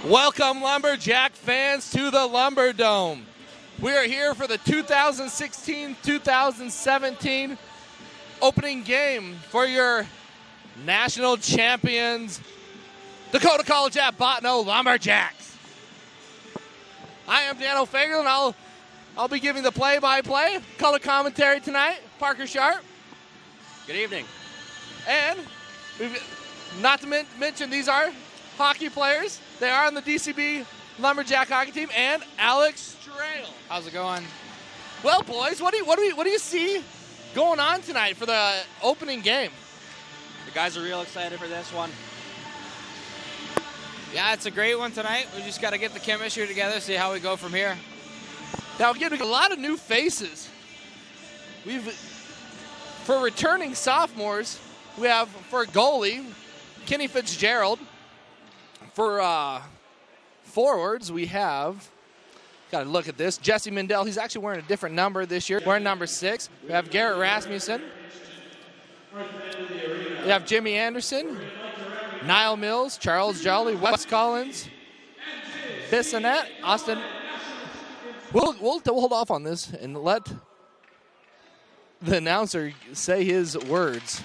Welcome, Lumberjack fans, to the Lumberdome. We are here for the 2016-2017 opening game for your national champions, Dakota College at Botno Lumberjacks. I am Dan O'Fager, and I'll be giving the play-by-play, color commentary tonight. Parker Sharp. Good evening. And not to mention, these are hockey players. They are on the DCB Lumberjack hockey team, and Alex Strail. How's it going? Well, boys, what do you see going on tonight for the opening game? The guys are real excited for this one. Yeah, it's a great one tonight. We just got to get the chemistry together, see how we go from here. Now, we're getting a lot of new faces. For returning sophomores, we have for goalie, Kenny Fitzgerald. For forwards, we have, got to look at this, Jesse Mindell. He's actually wearing a different number this year, wearing number 6. We have Garrett Rasmussen. We have Jimmy Anderson, Niall Mills, Charles Jolly, Wes Collins, Bissonette, Austin. We'll hold off on this and let the announcer say his words.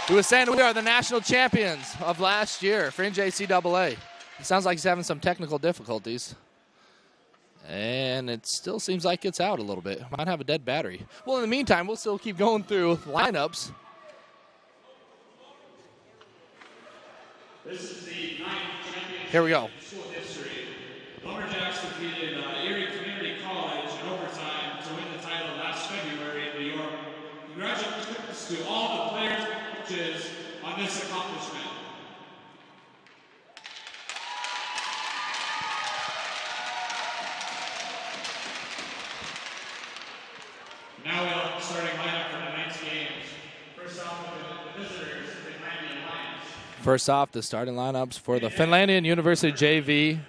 He was saying we are the national champions of last year, Fringe ACAA. It sounds like he's having some technical difficulties. And it still seems like it's out a little bit. Might have a dead battery. Well, in the meantime, we'll still keep going through lineups. This is the 9th championship Here we go. in school history. Lumberjacks defeated Erie Community College in overtime to win the title last February in New York. Congratulations to all the players and coaches on this accomplishment. Now we have the starting lineup for tonight's games. First off, the visitors, the Finlandia Lions. First off, the starting lineups for the Finlandia University JV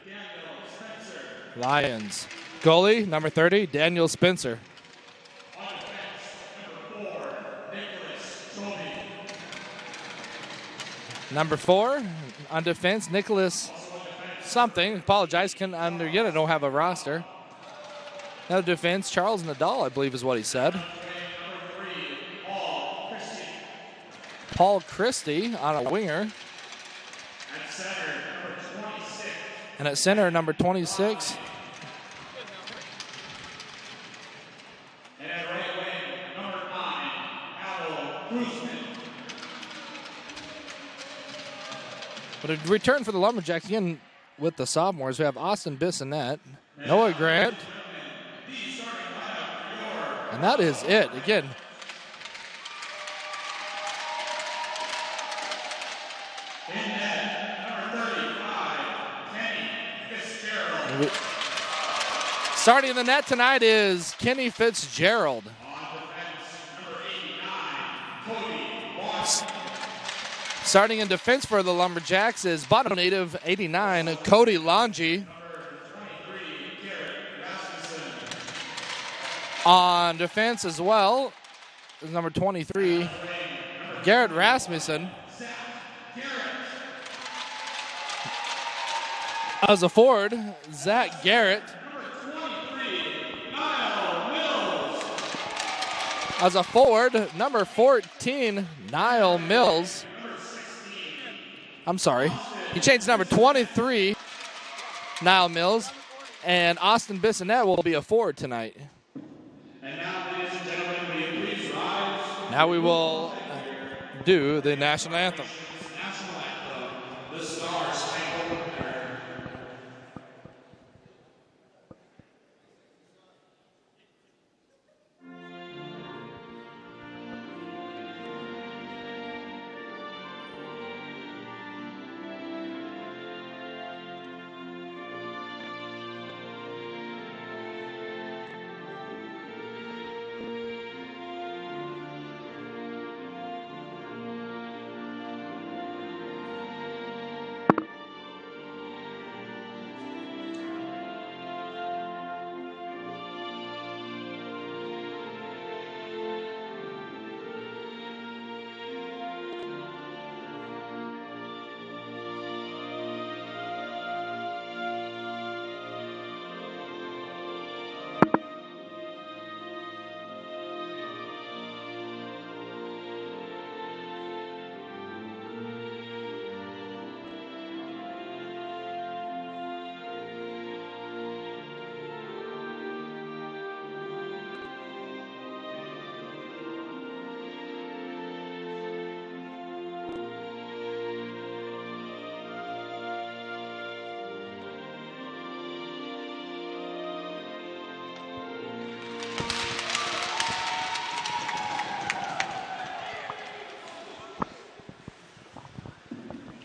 Lions. Goalie, number 30, Daniel Spencer. On defense, number 4, Nicholas Tobey. Number 4, on defense, Nicholas something. Apologize, I don't have a roster. Now defense, Charles Nadal, I believe is what he said. Number 3, Paul Christie. Paul Christie on a winger. At center, number 26. And at center, number 26. And at right wing, number 9, Adel Guzman. But a return for the Lumberjacks again with the sophomores. We have Austin Bissonette, Noah Grant. And that is it. Again, In net, number 35, Kenny Fitzgerald. starting in the net tonight is Kenny Fitzgerald. On defense, number 89, Cody Watson. Starting in defense for the Lumberjacks is Bottom native 89, Cody Longi. On defense as well is number 23, Garrett Rasmussen. As a forward, Zach Garrett. As a forward, number 14, Niall Mills. I'm sorry. He changed number 23, Niall Mills. And Austin Bissonette will be a forward tonight. And now, ladies and gentlemen, will you please rise? Now we will do the national anthem. National anthem, the Star Spangled Banner.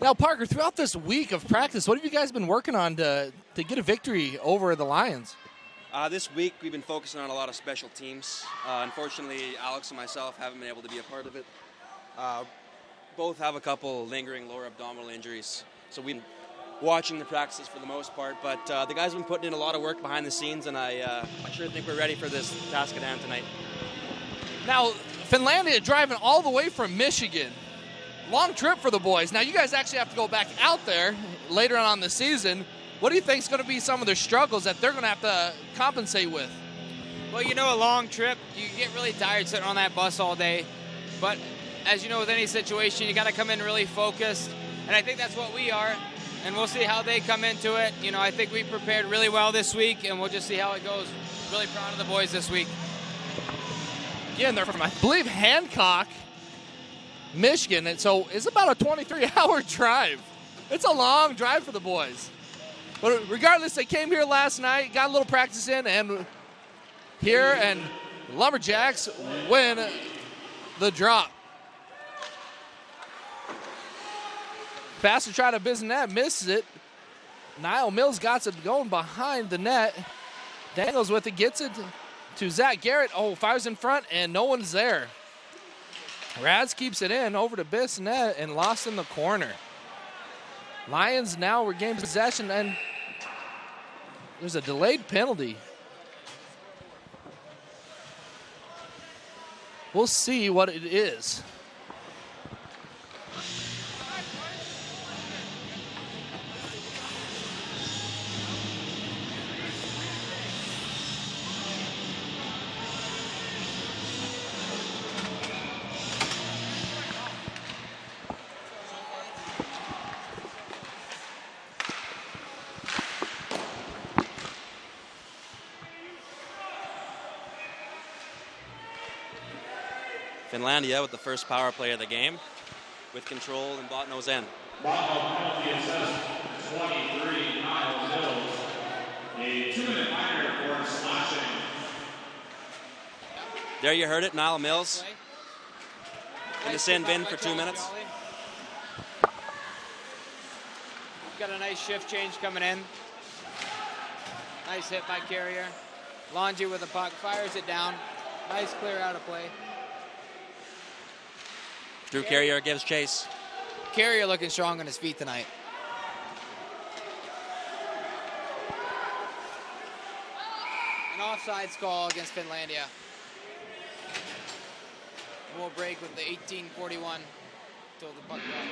Now, Parker, throughout this week of practice, what have you guys been working on to get a victory over the Lions? This week we've been focusing on a lot of special teams. Unfortunately, Alex and myself haven't been able to be a part of it. Both have a couple lingering lower abdominal injuries, so we've been watching the practices for the most part. But the guys have been putting in a lot of work behind the scenes, and I sure think we're ready for this task at hand tonight. Now, Finlandia driving all the way from Michigan. Long trip for the boys. Now, you guys actually have to go back out there later on the season. What do you think is going to be some of their struggles that they're going to have to compensate with? Well, you know, a long trip, you get really tired sitting on that bus all day. But as you know, with any situation, you got to come in really focused. And I think that's what we are. And we'll see how they come into it. You know, I think we prepared really well this week, and we'll just see how it goes. Really proud of the boys this week. Again, they're from, I believe, Hancock, Michigan. And so it's about a 23-hour drive. It's a long drive for the boys. But regardless, they came here last night, got a little practice in, and here, and Lumberjacks win the drop. Pass to try to business net, misses it. Niall Mills got it going behind the net. Dangles with it, gets it to Zach Garrett. Oh, fires in front, and no one's there. Raz keeps it in over to Bissonette and lost in the corner. Lions now regain possession, and there's a delayed penalty. We'll see what it is. Finlandia with the first power play of the game with control and Botnose end. Botno penalty assessed 23, Niall Mills. A 2-minute minor for slashing. There you heard it, Niall Mills in the sin bin for 2 minutes. Got a nice shift change coming in. Nice hit by Carrier. Longy with the puck, fires it down. Nice clear out of play. Drew Carrier gives chase. Carrier looking strong on his feet tonight. An offsides call against Finlandia. We'll break with the 18:41 till the puck drop.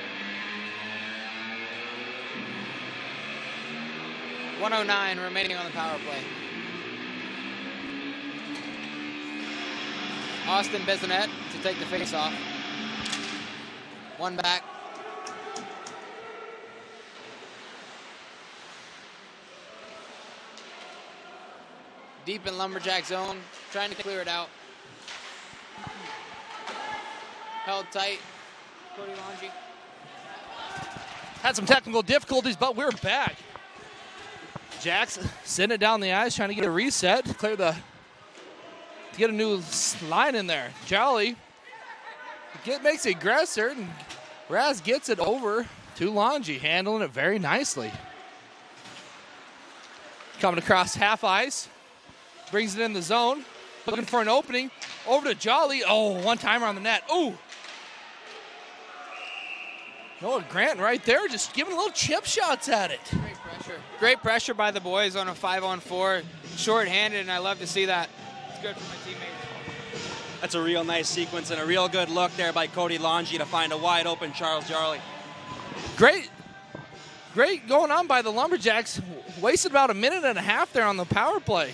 109 remaining on the power play. Austin Bissonette to take the face-off. One back. Deep in Lumberjack zone, trying to clear it out. Held tight. Cody Longy. Had some technical difficulties, but we're back. Jacks sending it down the ice, trying to get a reset, to get a new line in there. Jolly makes the aggressor, and Raz gets it over to Longy, handling it very nicely. Coming across half ice, brings it in the zone, looking for an opening, over to Jolly. Oh, one-timer on the net. Ooh. Noah Grant right there, just giving little chip shots at it. Great pressure. Great pressure by the boys on a 5-on-4. Short-handed, and I love to see that. It's good for my teammates. That's a real nice sequence and a real good look there by Cody Longy to find a wide open Charles Jarley. Great going on by the Lumberjacks. Wasted about a minute and a half there on the power play.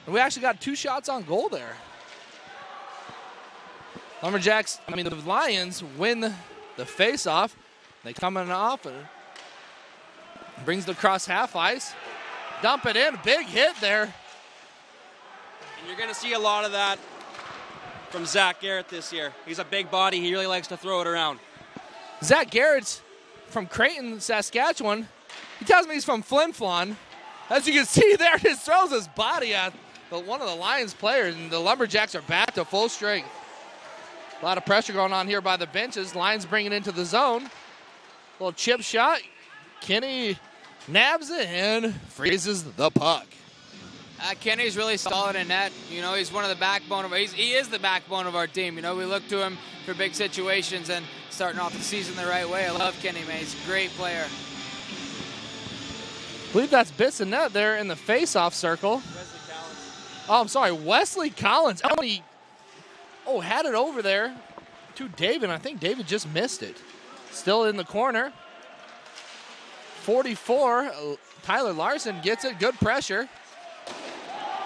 And we actually got 2 shots on goal there. The Lions win the face-off. They come in off and brings it across half ice. Dump it in, big hit there. And you're going to see a lot of that from Zach Garrett this year. He's a big body. He really likes to throw it around. Zach Garrett's from Creighton, Saskatchewan. He tells me he's from Flin Flon. As you can see there, just throws his body at one of the Lions players, and the Lumberjacks are back to full strength. A lot of pressure going on here by the benches. Lions bringing it into the zone. Little chip shot. Kenny nabs it and freezes the puck. Kenny's really solid in net. You know, he's one of the backbone of he is the backbone of our team. You know, we look to him for big situations and starting off the season the right way. I love Kenny, man. He's a great player. I believe that's Bissonnette there in the face-off circle. Oh, I'm sorry, Wesley Collins. Had it over there to David. I think David just missed it. Still in the corner. 44, Tyler Larson gets it. Good pressure.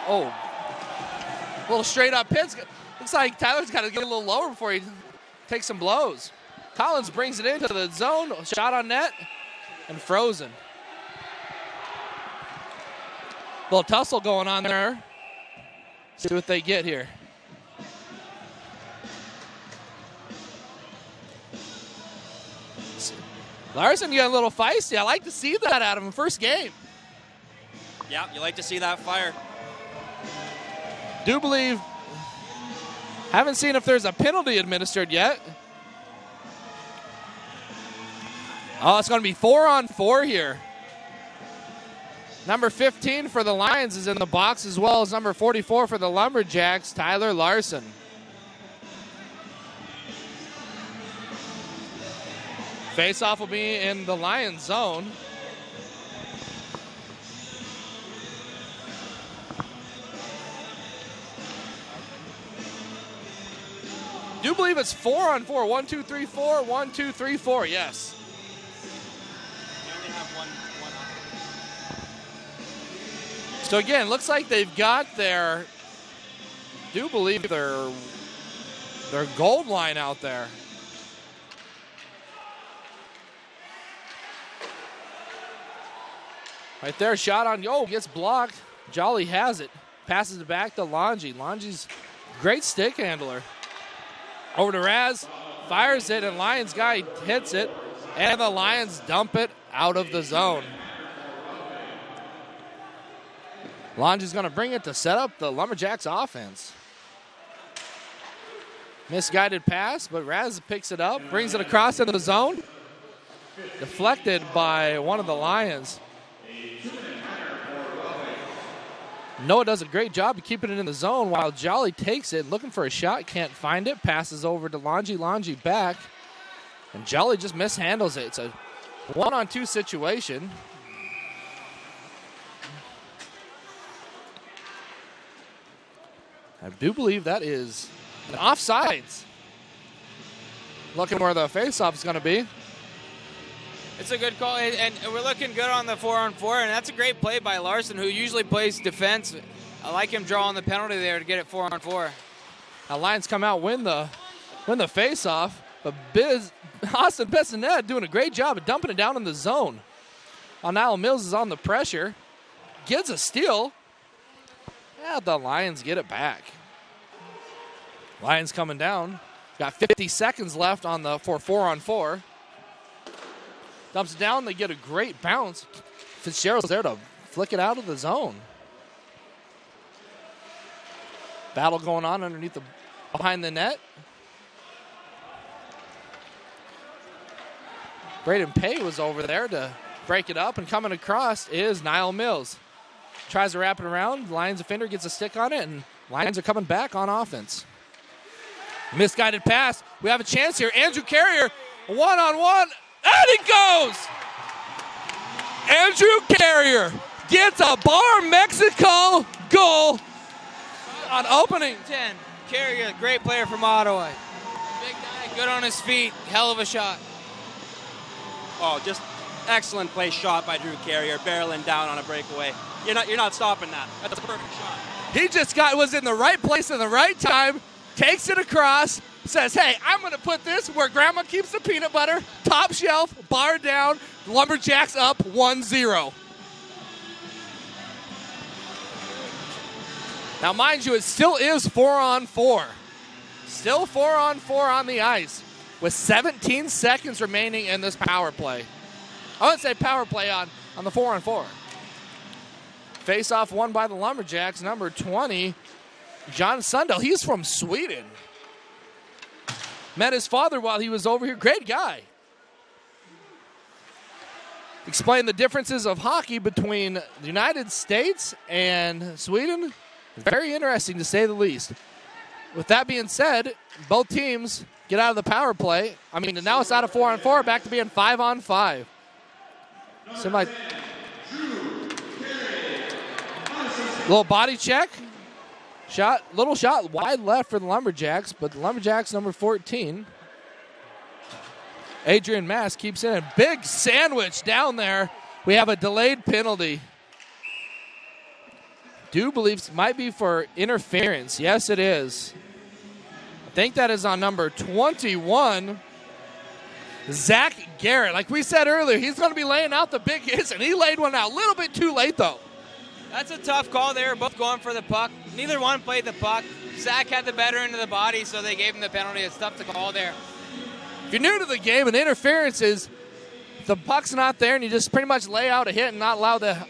Oh, a little straight up hits. Looks like Tyler's got to get a little lower before he takes some blows. Collins brings it into the zone. Shot on net and frozen. Little tussle going on there. See what they get here. Larson got a little feisty. I like to see that out of him first game. Yeah, you like to see that fire. Do believe, haven't seen if there's a penalty administered yet. Oh, it's going to be 4-on-4 here. Number 15 for the Lions is in the box, as well as number 44 for the Lumberjacks, Tyler Larson. Face-off will be in the Lions zone. Do believe it's 4-on-4. 1, 2, 3, 4. 1, 2, 3, 4. Yes. You only have one up. So again, looks like they've got their, do believe their gold line out there. Right there, shot on, gets blocked. Jolly has it. Passes it back to Longy. Longy's great stick handler. Over to Raz, fires it, and Lions guy hits it, and the Lions dump it out of the zone. Longy's going to bring it to set up the Lumberjacks offense. Misguided pass, but Raz picks it up, brings it across into the zone. Deflected by one of the Lions. Noah does a great job of keeping it in the zone while Jolly takes it, looking for a shot, can't find it, passes over to Longy, Longy back, and Jolly just mishandles it. It's a 1-on-2 situation. I do believe that is an offsides. Looking where the faceoff is going to be. It's a good call, and we're looking good on the 4-on-4, and that's a great play by Larson, who usually plays defense. I like him drawing the penalty there to get it 4-on-4. Now Lions come out, win the face-off, but Austin Bissonnette doing a great job of dumping it down in the zone. Niall Mills is on the pressure, gets a steal, and the Lions get it back. Lions coming down, got 50 seconds left on the 4-on-4. Dumps it down, they get a great bounce. Fitzgerald's there to flick it out of the zone. Battle going on underneath behind the net. Braden Pay was over there to break it up, and coming across is Niall Mills. Tries to wrap it around. Lions defender gets a stick on it, and Lions are coming back on offense. Misguided pass. We have a chance here. Andrew Carrier, 1-on-1. And he goes! Andrew Carrier gets a Bar Mexico goal on opening 10. Carrier, great player from Ottawa. Big guy, good on his feet, hell of a shot. Oh, just excellent play shot by Drew Carrier, barreling down on a breakaway. You're not stopping that. That's a perfect shot. He just was in the right place at the right time, takes it across, says, hey, I'm going to put this where Grandma keeps the peanut butter, top shelf, bar down, Lumberjacks up 1-0. Now, mind you, it still is 4-on-4. Still 4-on-4 on the ice with 17 seconds remaining in this power play. I wouldn't say power play on the 4-on-4. Face-off won by the Lumberjacks, number 20, John Sundell. He's from Sweden. Met his father while he was over here. Great guy. explain the differences of hockey between the United States and Sweden. Very interesting, to say the least. With that being said, both teams get out of the power play. I mean, now it's out of 4-on-4, back to being 5-on-5. Seemed like little body check. Little shot wide left for the Lumberjacks, but the Lumberjacks, number 14, Adrian Mass, keeps in a big sandwich down there. We have a delayed penalty. Do believe might be for interference. Yes, it is. I think that is on number 21, Zach Garrett. Like we said earlier, he's going to be laying out the big hits, and he laid one out a little bit too late, though. That's a tough call. They were both going for the puck. Neither one played the puck. Zach had the better end of the body, so they gave him the penalty. It's tough to call there. If you're new to the game, an interference is if the puck's not there and you just pretty much lay out a hit and not allow the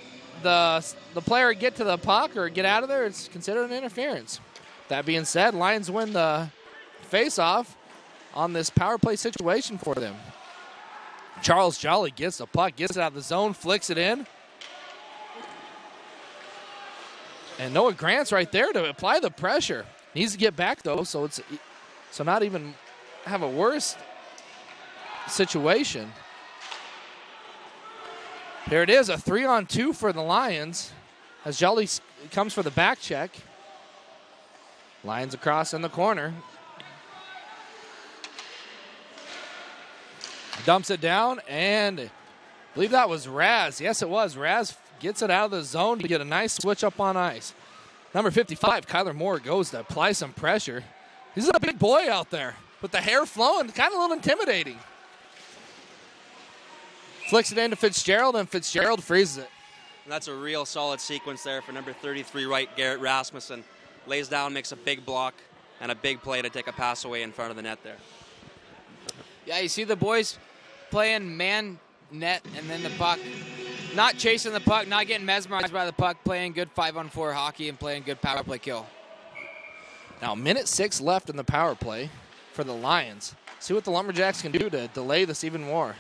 player to get to the puck or get out of there, it's considered an interference. That being said, Lions win the face-off on this power play situation for them. Charles Jolly gets the puck, gets it out of the zone, flicks it in. And Noah Grant's right there to apply the pressure. Needs to get back, though, so not even have a worse situation. Here it is, a 3-on-2 for the Lions as Jolly comes for the back check. Lions across in the corner. Dumps it down, and I believe that was Raz. Yes, it was. Raz gets it out of the zone to get a nice switch up on ice. Number 55, Kyler Moore, goes to apply some pressure. He's a big boy out there with the hair flowing, kind of a little intimidating. Flicks it into Fitzgerald, and Fitzgerald freezes it. And that's a real solid sequence there for number 33, right, Garrett Rasmussen. Lays down, makes a big block, and a big play to take a pass away in front of the net there. Yeah, you see the boys playing man net and then the puck. Not chasing the puck, not getting mesmerized by the puck, playing good 5-on-4 hockey and playing good power play kill. Now, minute 6 left in the power play for the Lions. See what the Lumberjacks can do to delay this even more.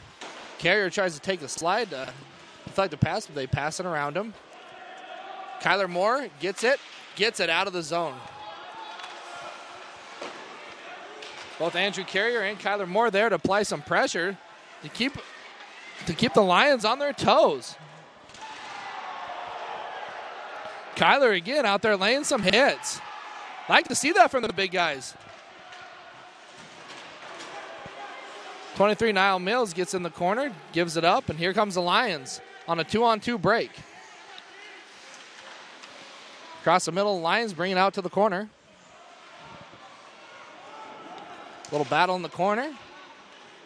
Carrier tries to take the slide to deflect the pass, but they pass it around him. Kyler Moore gets it out of the zone. Both Andrew Carrier and Kyler Moore there to apply some pressure to keep the Lions on their toes. Kyler again out there laying some hits. Like to see that from the big guys. 23, Niall Mills gets in the corner, gives it up, and here comes the Lions on a 2-on-2 break. Across the middle, Lions bring it out to the corner. Little battle in the corner.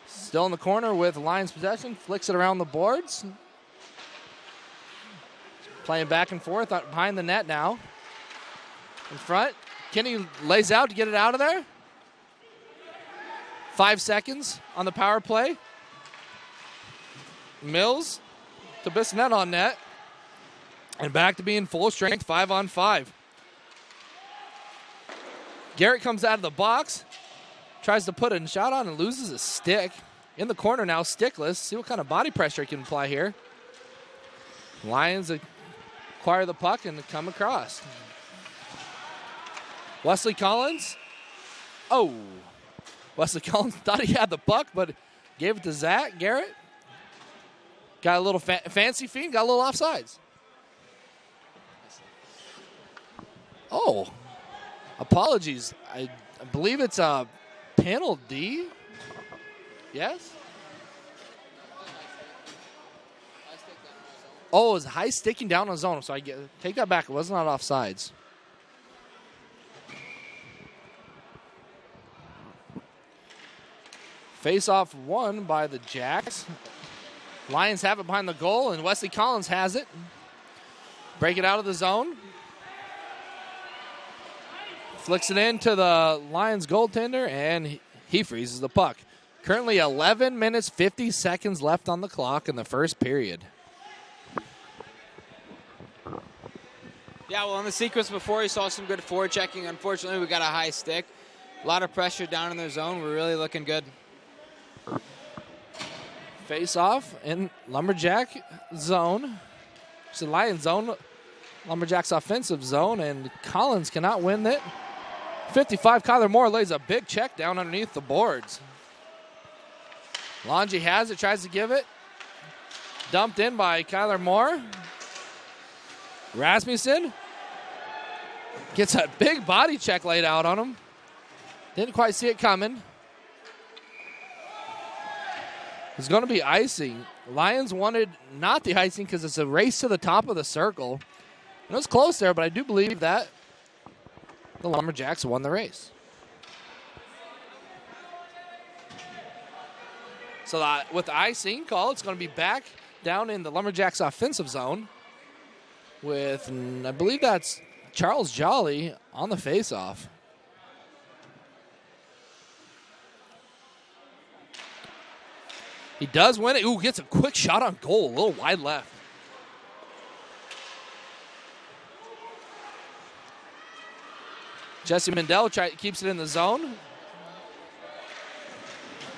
Still in the corner with Lions possession. Flicks it around the boards. Playing back and forth behind the net now. In front. Kenny lays out to get it out of there. 5 seconds on the power play. Mills to Bissonette on net. And back to being full strength 5-on-5. Garrett comes out of the box. Tries to put a shot on and loses a stick. In the corner now, stickless. See what kind of body pressure he can apply here. Lions acquire the puck and come across. Wesley Collins. Oh. Wesley Collins thought he had the puck, but gave it to Zach Garrett. Got a little fancy feet, got a little offsides. Oh. Apologies. I believe it's a penalty. Yes? Oh, it was high sticking down on zone, so take that back. It was not offsides. Face-off won by the Jacks. Lions have it behind the goal, and Wesley Collins has it. Break it out of the zone. Flicks it into the Lions goaltender, and he freezes the puck. Currently 11 minutes, 50 seconds left on the clock in the first period. Yeah, well, in the sequence before, you saw some good forechecking. Unfortunately, we got a high stick. A lot of pressure down in their zone. We're really looking good. Face off in Lumberjack zone. It's the Lion zone. Lumberjacks offensive zone, and Collins cannot win it. 55, Kyler Moore lays a big check down underneath the boards. Longy has it, tries to give it. Dumped in by Kyler Moore. Rasmussen gets a big body check laid out on him. Didn't quite see it coming. It's going to be icing. Lions wanted not the icing because it's a race to the top of the circle. It was close there, but I do believe that the Lumberjacks won the race. So with the icing call, it's going to be back down in the Lumberjacks offensive zone with, I believe that's Charles Jolly on the faceoff. He does win it. Ooh, gets a quick shot on goal, a little wide left. Jesse Mendel keeps it in the zone.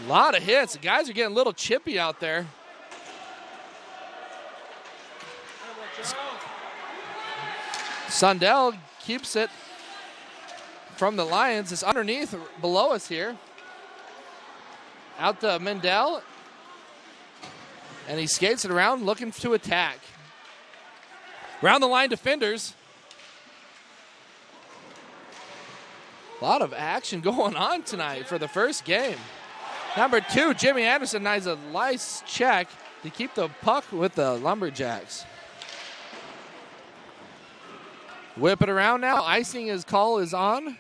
A lot of hits. The guys are getting a little chippy out there. Sundell keeps it from the Lions. It's underneath, below us here. Out to Mendel. And he skates it around, looking to attack. Round the line defenders. A lot of action going on tonight for the first game. Number 2, Jimmy Anderson nice a nice check to keep the puck with the Lumberjacks. Whip it around now. Icing his call is on.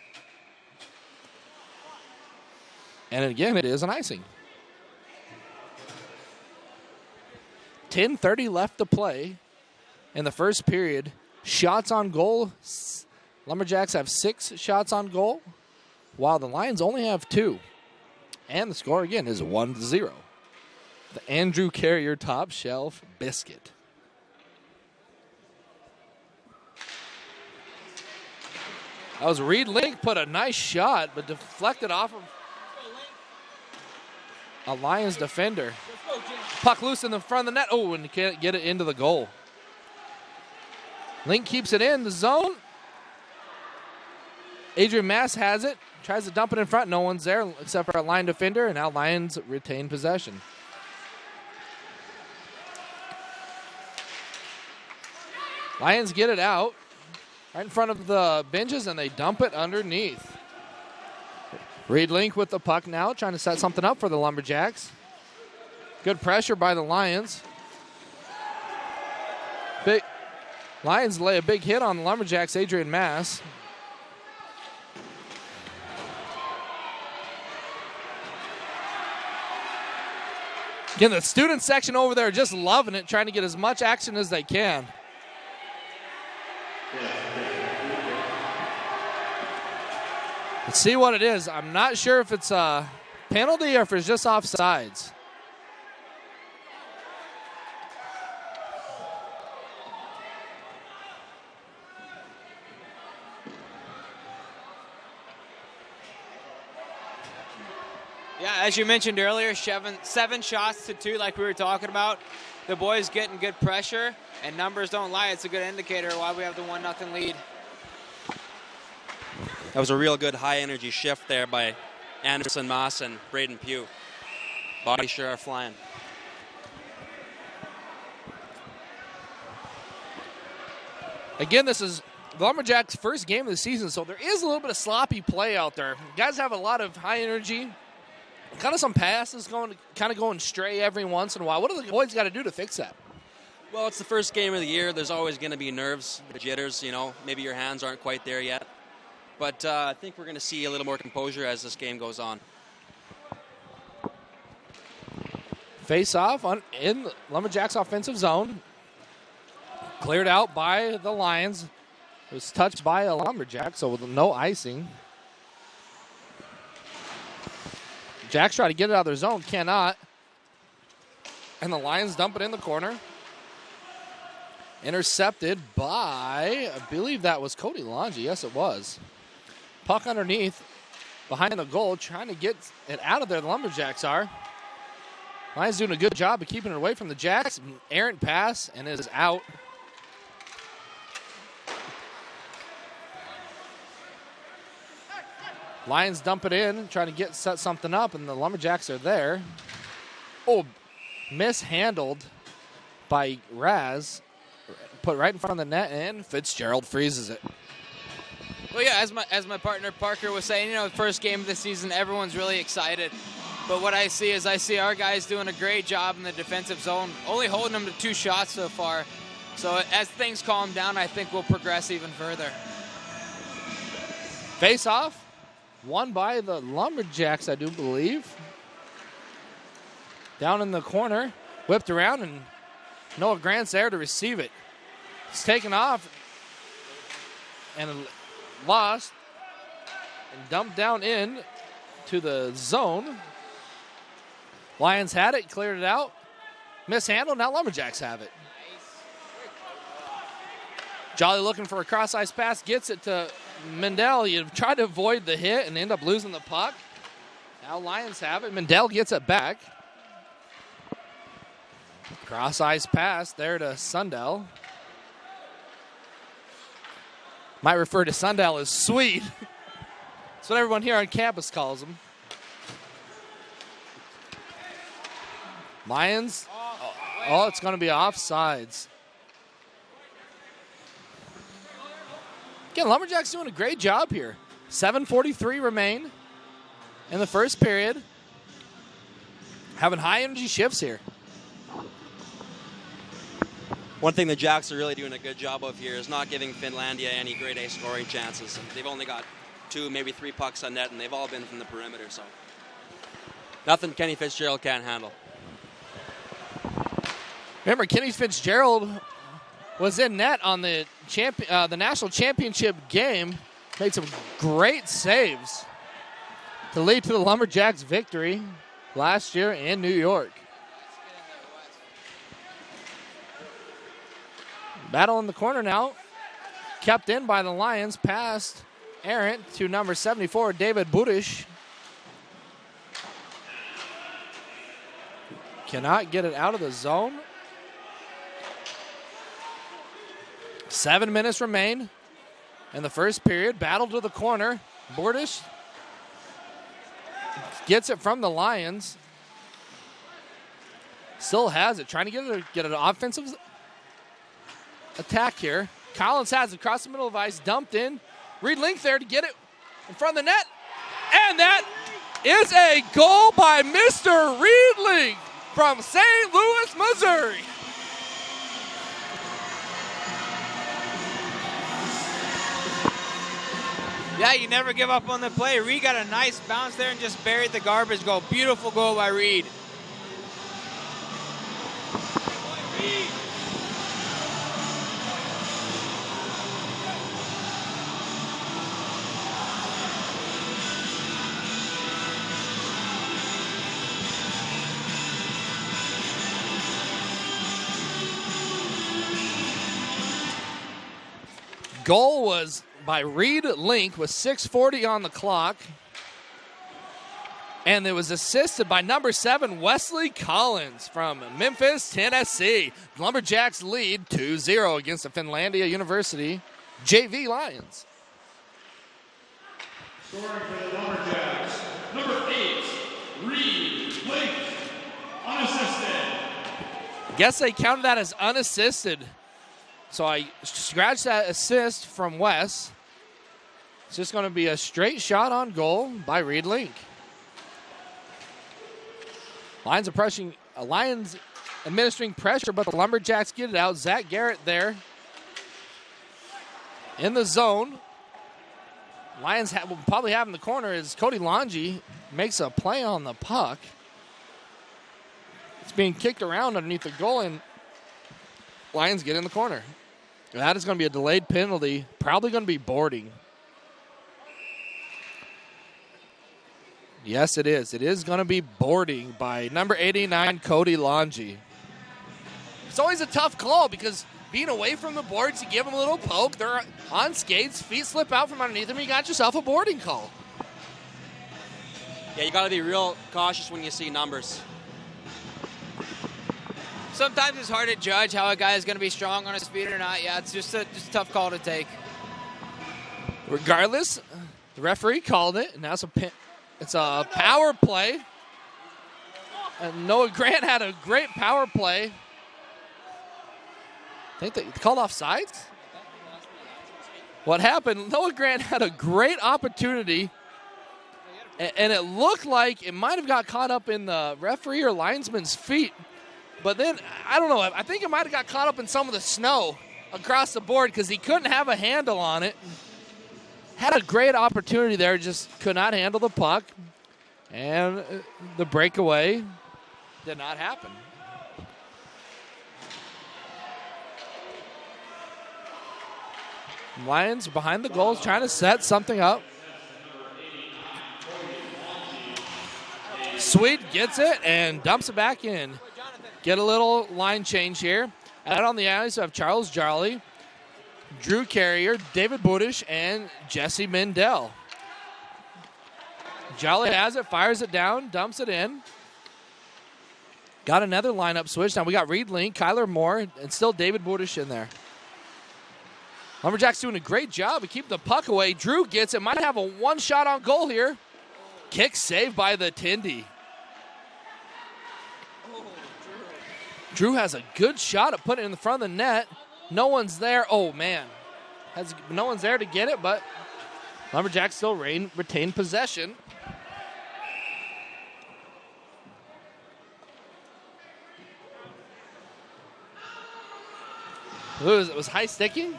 And again, it is an icing. 10:30 left to play in the first period. Shots on goal. Lumberjacks have 6 shots on goal, while the Lions only have 2. And the score again is 1-0. The Andrew Carrier top shelf biscuit. That was Reed Link, put a nice shot, but deflected off of a Lions defender. Puck loose in the front of the net. Oh, and can't get it into the goal. Link keeps it in the zone. Adrian Mass has it. Tries to dump it in front. No one's there except for a line defender, and now Lions retain possession. Lions get it out right in front of the benches, and they dump it underneath. Reed Link with the puck now, trying to set something up for the Lumberjacks. Good pressure by the Lions. Lions lay a big hit on the Lumberjacks' Adrian Mass. Again, the student section over there just loving it, trying to get as much action as they can. Let's see what it is. I'm not sure if it's a penalty or if it's just offsides. Yeah, as you mentioned earlier, 7 shots to 2 like we were talking about. The boys getting good pressure, and numbers don't lie. It's a good indicator why we have the 1-0 lead. That was a real good high-energy shift there by Anderson Moss and Braden Pugh. Body sure are flying. Again, this is the Lumberjacks' first game of the season, so there is a little bit of sloppy play out there. Guys have a lot of high energy. Kind of some passes going stray every once in a while. What do the boys got to do to fix that? Well, it's the first game of the year. There's always going to be nerves, jitters, maybe your hands aren't quite there yet. But I think we're going to see a little more composure as this game goes on. Face off in Lumberjacks' offensive zone. Cleared out by the Lions. It was touched by a Lumberjack, so with no icing. Jacks try to get it out of their zone, cannot. And the Lions dump it in the corner. Intercepted by, I believe that was Cody Longy. Yes, it was. Puck underneath, behind the goal, trying to get it out of there. The Lumberjacks are. Lions doing a good job of keeping it away from the Jacks. Errant pass, and it is out. Lions dump it in, trying to set something up, and the Lumberjacks are there. Oh, mishandled by Raz. Put right in front of the net, and Fitzgerald freezes it. Well, yeah, as my partner Parker was saying, the first game of the season, everyone's really excited. But what I see is our guys doing a great job in the defensive zone, only holding them to 2 shots so far. So as things calm down, I think we'll progress even further. Face off, won by the Lumberjacks, I do believe. Down in the corner, whipped around, and Noah Grant's there to receive it. It's taken off and lost and dumped down in to the zone. Lions had it, cleared it out. Mishandled, now Lumberjacks have it. Jolly looking for a cross-ice pass, gets it to Mendel. You try to avoid the hit and end up losing the puck. Now Lions have it. Mendel gets it back. Cross-ice pass there to Sundell. Might refer to Sundell as Swede. That's what everyone here on campus calls him. Lions. Oh, it's going to be offsides. Again, Lumberjacks doing a great job here. 7:43 remain in the first period. Having high energy shifts here. One thing the Jacks are really doing a good job of here is not giving Finlandia any grade A scoring chances. They've only got 2, maybe 3 pucks on net, and they've all been from the perimeter. So nothing Kenny Fitzgerald can't handle. Remember, Kenny Fitzgerald was in net on the national championship game. Made some great saves to lead to the Lumberjacks' victory last year in New York. Battle in the corner now. Kept in by the Lions. Passed errant to number 74, David Budish. Cannot get it out of the zone. 7 minutes remain in the first period. Battle to the corner. Budish gets it from the Lions. Still has it. Trying to get an offensive attack here. Collins has it across the middle of ice, dumped in. Reed Link there to get it in front of the net. And that is a goal by Mr. Reed Link from St. Louis, Missouri. Yeah, you never give up on the play. Reed got a nice bounce there and just buried the garbage goal. Beautiful goal by Reed. Goal was by Reed Link with 6:40 on the clock. And it was assisted by number 7, Wesley Collins from Memphis, Tennessee. The Lumberjacks lead 2-0 against the Finlandia University JV Lions. Scoring for the Lumberjacks, number 8, Reed Link, unassisted. Guess they counted that as unassisted. So I scratched that assist from Wes. It's just going to be a straight shot on goal by Reed Link. Lions administering pressure, but the Lumberjacks get it out. Zach Garrett there in the zone. Lions will probably have in the corner is Cody Longy makes a play on the puck. It's being kicked around underneath the goal, and Lions get in the corner. That is going to be a delayed penalty, probably going to be boarding. Yes, it is. It is going to be boarding by number 89, Cody Longy. It's always a tough call because being away from the boards, you give them a little poke. They're on skates, feet slip out from underneath them, you got yourself a boarding call. Yeah, you got to be real cautious when you see numbers. Sometimes it's hard to judge how a guy is going to be strong on his feet or not. Yeah, it's just a tough call to take. Regardless, the referee called it, and now it's a power play. And Noah Grant had a great power play. I think they called offsides. What happened? Noah Grant had a great opportunity, and it looked like it might have got caught up in the referee or linesman's feet. But then, I don't know, I think it might have got caught up in some of the snow across the board because he couldn't have a handle on it. Had a great opportunity there, just could not handle the puck. And the breakaway did not happen. Lions behind the goals trying to set something up. Swede gets it and dumps it back in. Get a little line change here. Out on the ice, we have Charles Jarley, Drew Carrier, David Budish, and Jesse Mindell. Jarley has it, fires it down, dumps it in. Got another lineup switch. Now we got Reed Link, Kyler Moore, and still David Budish in there. Lumberjacks doing a great job of keeping the puck away. Drew gets it. Might have a one shot on goal here. Kick saved by the Tindy. Drew has a good shot at putting it in the front of the net. No one's there. Oh, man. No one's there to get it, but Lumberjacks still retain possession. It was high sticking.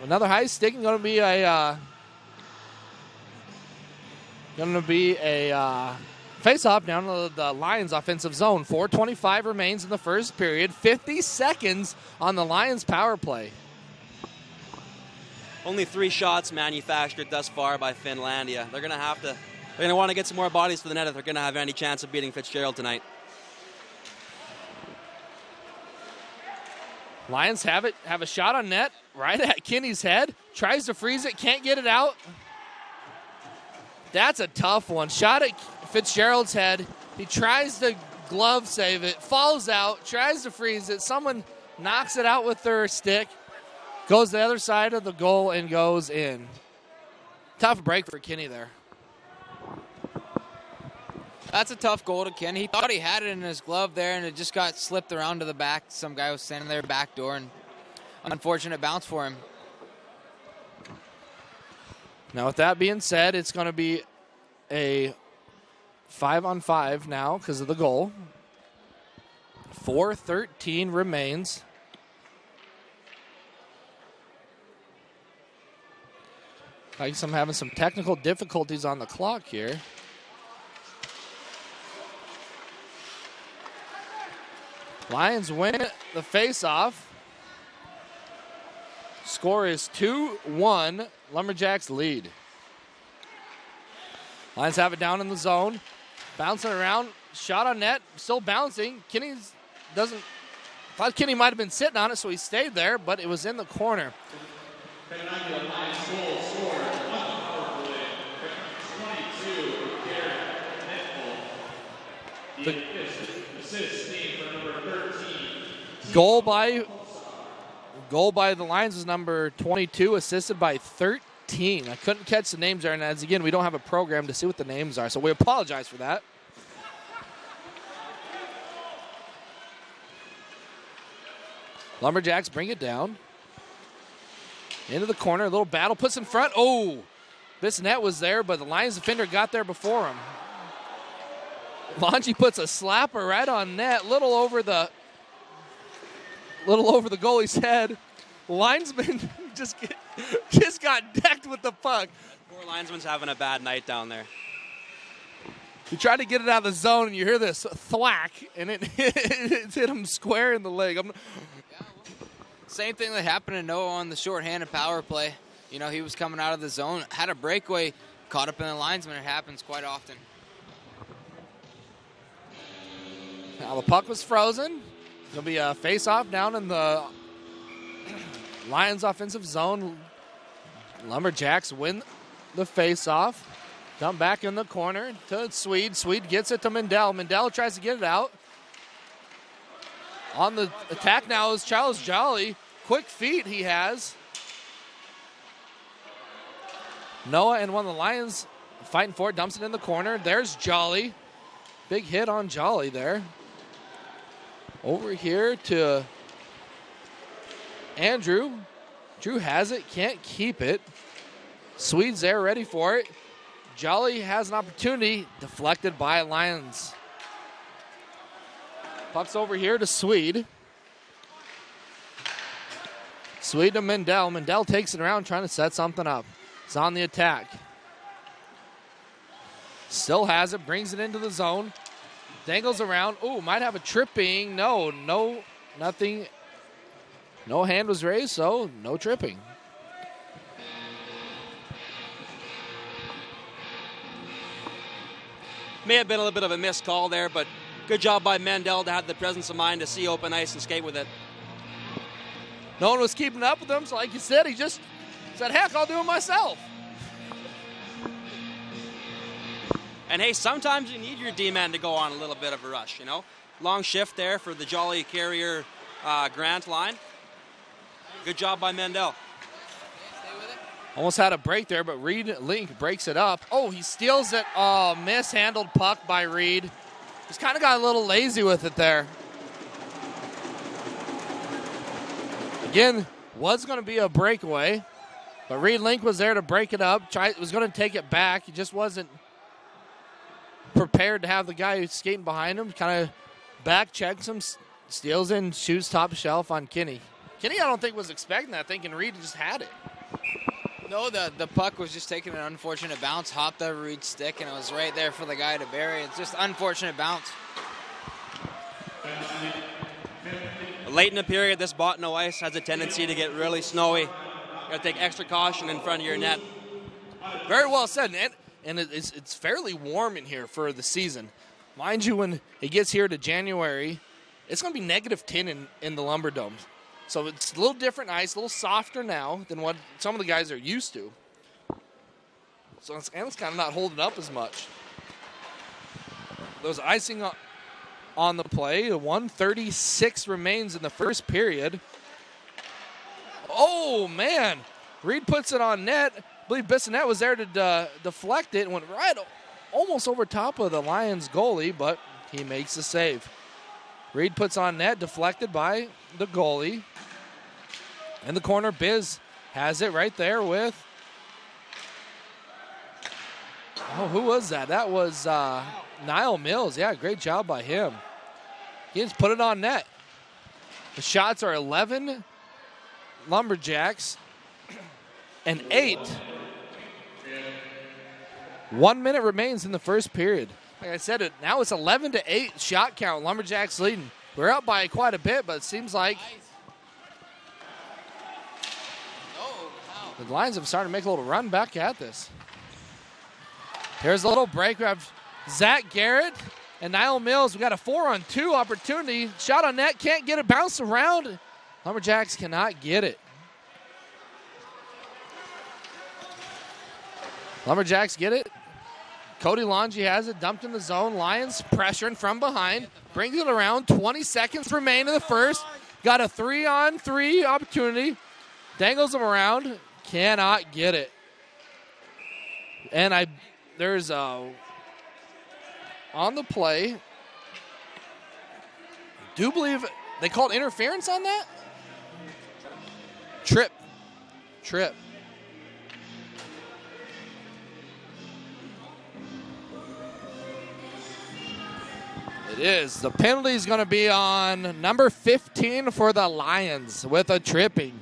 Another high sticking. Going to be a face-off down to the Lions' offensive zone. 4:25 remains in the first period. 50 seconds on the Lions' power play. Only 3 shots manufactured thus far by Finlandia. They're going to want to get some more bodies to the net if they're going to have any chance of beating Fitzgerald tonight. Lions have a shot on net right at Kinney's head. Tries to freeze it, can't get it out. That's a tough one. Shot at Fitzgerald's head. He tries to glove save it, falls out, tries to freeze it. Someone knocks it out with their stick, goes the other side of the goal and goes in. Tough break for Kinney there. That's a tough goal to Ken. He thought he had it in his glove there, and it just got slipped around to the back. Some guy was standing there back door, and unfortunate bounce for him. Now, with that being said, it's going to be a 5-on-5 now because of the goal. 4:13 remains. I guess I'm having some technical difficulties on the clock here. Lions win the face-off. Score is 2-1. Lumberjacks lead. Lions have it down in the zone. Bouncing around. Shot on net. Still bouncing. Thought Kinney might have been sitting on it, so he stayed there, but it was in the corner. Finlandia Lions goal scored on the power play. 22, Garrett Netful. The assist team for number 13. Goal by the Lions is number 22, assisted by 13. I couldn't catch the names there, and as again, we don't have a program to see what the names are, so we apologize for that. Lumberjacks bring it down. Into the corner, a little battle, puts in front. Oh, Bissonette was there, but the Lions defender got there before him. Longy puts a slapper right on net, little over the goalie's head. Linesman just got decked with the puck. Poor linesman's having a bad night down there. You try to get it out of the zone, and you hear this thwack, and it hit him square in the leg. Same thing that happened to Noah on the shorthanded power play. You know, he was coming out of the zone, had a breakaway, caught up in the linesman. It happens quite often. Now the puck was frozen. There'll be a face-off down in the Lions offensive zone. Lumberjacks win the face-off. Dump back in the corner to Swede. Swede gets it to Mindell. Mindell tries to get it out. On the attack now is Charles Jolly. Quick feet he has. Noah and one of the Lions fighting for it, dumps it in the corner. There's Jolly. Big hit on Jolly there. Over here to Andrew. Drew has it, can't keep it. Swede's there, ready for it. Jolly has an opportunity, deflected by Lions. Puck's over here to Swede. Swede to Mendel. Mendel takes it around, trying to set something up. It's on the attack. Still has it, brings it into the zone. Dangles around. Ooh, might have a tripping. No, nothing. No hand was raised, so no tripping. May have been a little bit of a missed call there, but good job by Mendel to have the presence of mind to see open ice and skate with it. No one was keeping up with him, so like you said, he just said, heck, I'll do it myself. And hey, sometimes you need your D-man to go on a little bit of a rush, you know. Long shift there for the Jolly Carrier Grant line. Good job by Mendel. Almost had a break there, but Reed Link breaks it up. Oh, he steals it. Oh, mishandled puck by Reed. He's kind of got a little lazy with it there. Again, was going to be a breakaway, but Reed Link was there to break it up. Was going to take it back. He just wasn't prepared to have the guy who's skating behind him. Kind of back checks him, steals in, shoots top shelf on Kinney. Kinney, I don't think was expecting that, thinking Reed just had it. No, the puck was just taking an unfortunate bounce, hopped the Reed's stick, and it was right there for the guy to bury. It's just unfortunate bounce. Late in the period, this Botano ice has a tendency to get really snowy. You got to take extra caution in front of your net. Very well said, and it's fairly warm in here for the season. Mind you, when it gets here to January, it's going to be -10 in the Lumber Dome. So it's a little different ice, a little softer now than what some of the guys are used to. So it's kind of not holding up as much. There's icing on the play. 1:36 remains in the first period. Oh, man. Reed puts it on net. I believe Bissonnette was there to deflect it and went right almost over top of the Lions goalie, but he makes the save. Reed puts on net, deflected by the goalie. In the corner, Biz has it right there with... Oh, who was that? That was Niall Mills. Yeah, great job by him. He just put it on net. The shots are 11 Lumberjacks and 8. 1 minute remains in the first period. Like I said, now it's 11-8 shot count. Lumberjacks leading. We're up by quite a bit, but it seems like the Lions have started to make a little run back at this. Here's a little break. We have Zach Garrett and Niall Mills. We got a 4-on-2 opportunity. Shot on net, can't get it, bounced around. Lumberjacks cannot get it. Lumberjacks get it. Cody Longy has it, dumped in the zone. Lions pressuring from behind. Brings it around. 20 seconds remain in the first. Got a 3-on-3 opportunity. Dangles him around. Cannot get it. And there's on the play. Do believe they called interference on that? Trip. It is. The penalty is going to be on number 15 for the Lions with a tripping.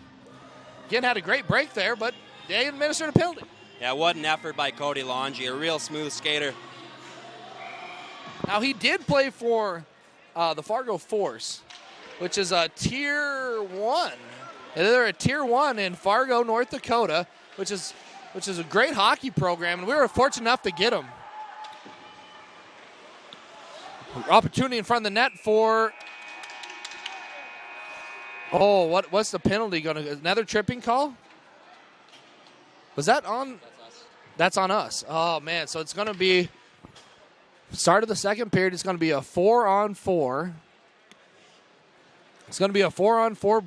Again, had a great break there, but they administered a penalty. Yeah, what an effort by Cody Longy, a real smooth skater. Now, he did play for the Fargo Force, which is a Tier 1. They're a Tier 1 in Fargo, North Dakota, which is a great hockey program, and we were fortunate enough to get them. Opportunity in front of the net for... Oh, what's the penalty going to... Another tripping call? Was that on... That's on us. Oh, man. So it's going to be... Start of the second period, it's going to be a 4-on-4. It's going to be a 4-on-4.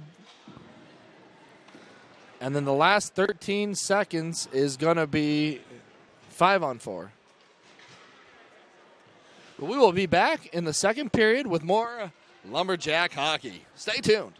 And then the last 13 seconds is going to be 5-on-4. But we will be back in the second period with more Lumberjack hockey. Stay tuned.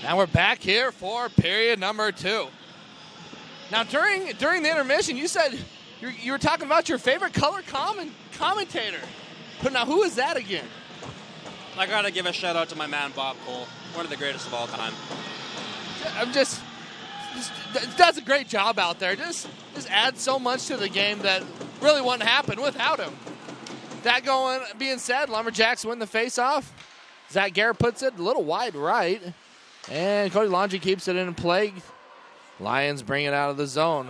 Now we're back here for period number 2. Now during the intermission, you said you were talking about your favorite color commentator. But now who is that again? I gotta give a shout out to my man Bob Cole, one of the greatest of all time. Just does a great job out there. Just adds so much to the game that really wouldn't happen without him. That being said, Lumberjacks win the face-off. Zach Garrett puts it a little wide right. And Cody Laundrie keeps it in play. Lions bring it out of the zone.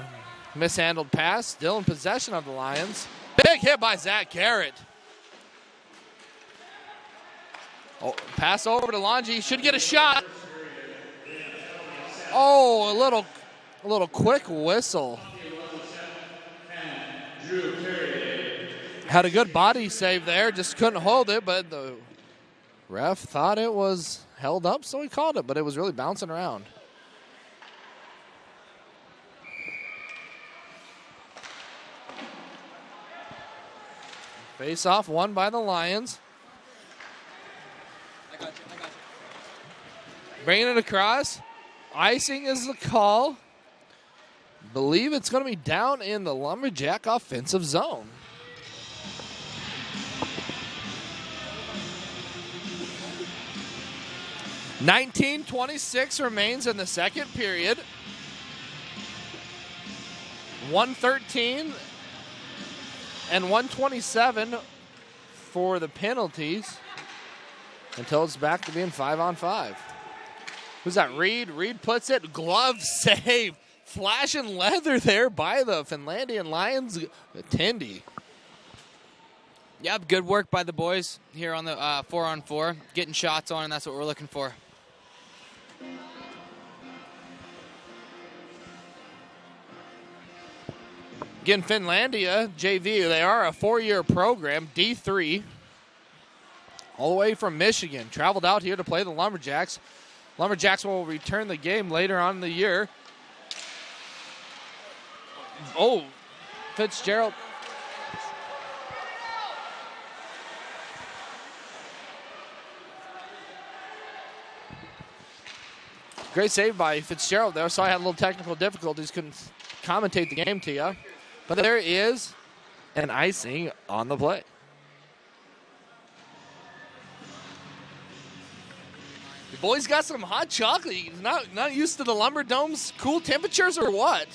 Mishandled pass, still in possession of the Lions. Big hit by Zach Garrett. Oh, pass over to Laundrie. Should get a shot. Oh, a little quick whistle. Had a good body save there, just couldn't hold it, but the ref thought it was held up, so he called it, but it was really bouncing around. Face off won by the Lions. I got you. Bringing it across. Icing is the call. Believe it's going to be down in the Lumberjack offensive zone. .19:26 remains in the second period. 1:13 and 1:27 for the penalties until it's back to being 5-on-5. Who's that? Reed. Reed puts it. Glove save. Flashing leather there by the Finlandia Lions attendee. Yep, good work by the boys here on the 4-on-4. Getting shots on, and that's what we're looking for. Again, Finlandia JV, they are a 4-year program, D3. All the way from Michigan. Traveled out here to play the Lumberjacks. Lumberjacks will return the game later on in the year. Oh, Fitzgerald. Great save by Fitzgerald there. So I had a little technical difficulties. Couldn't commentate the game to you. But there is an icing on the play. The boys got some hot chocolate. He's not used to the Lumberdome's cool temperatures or what?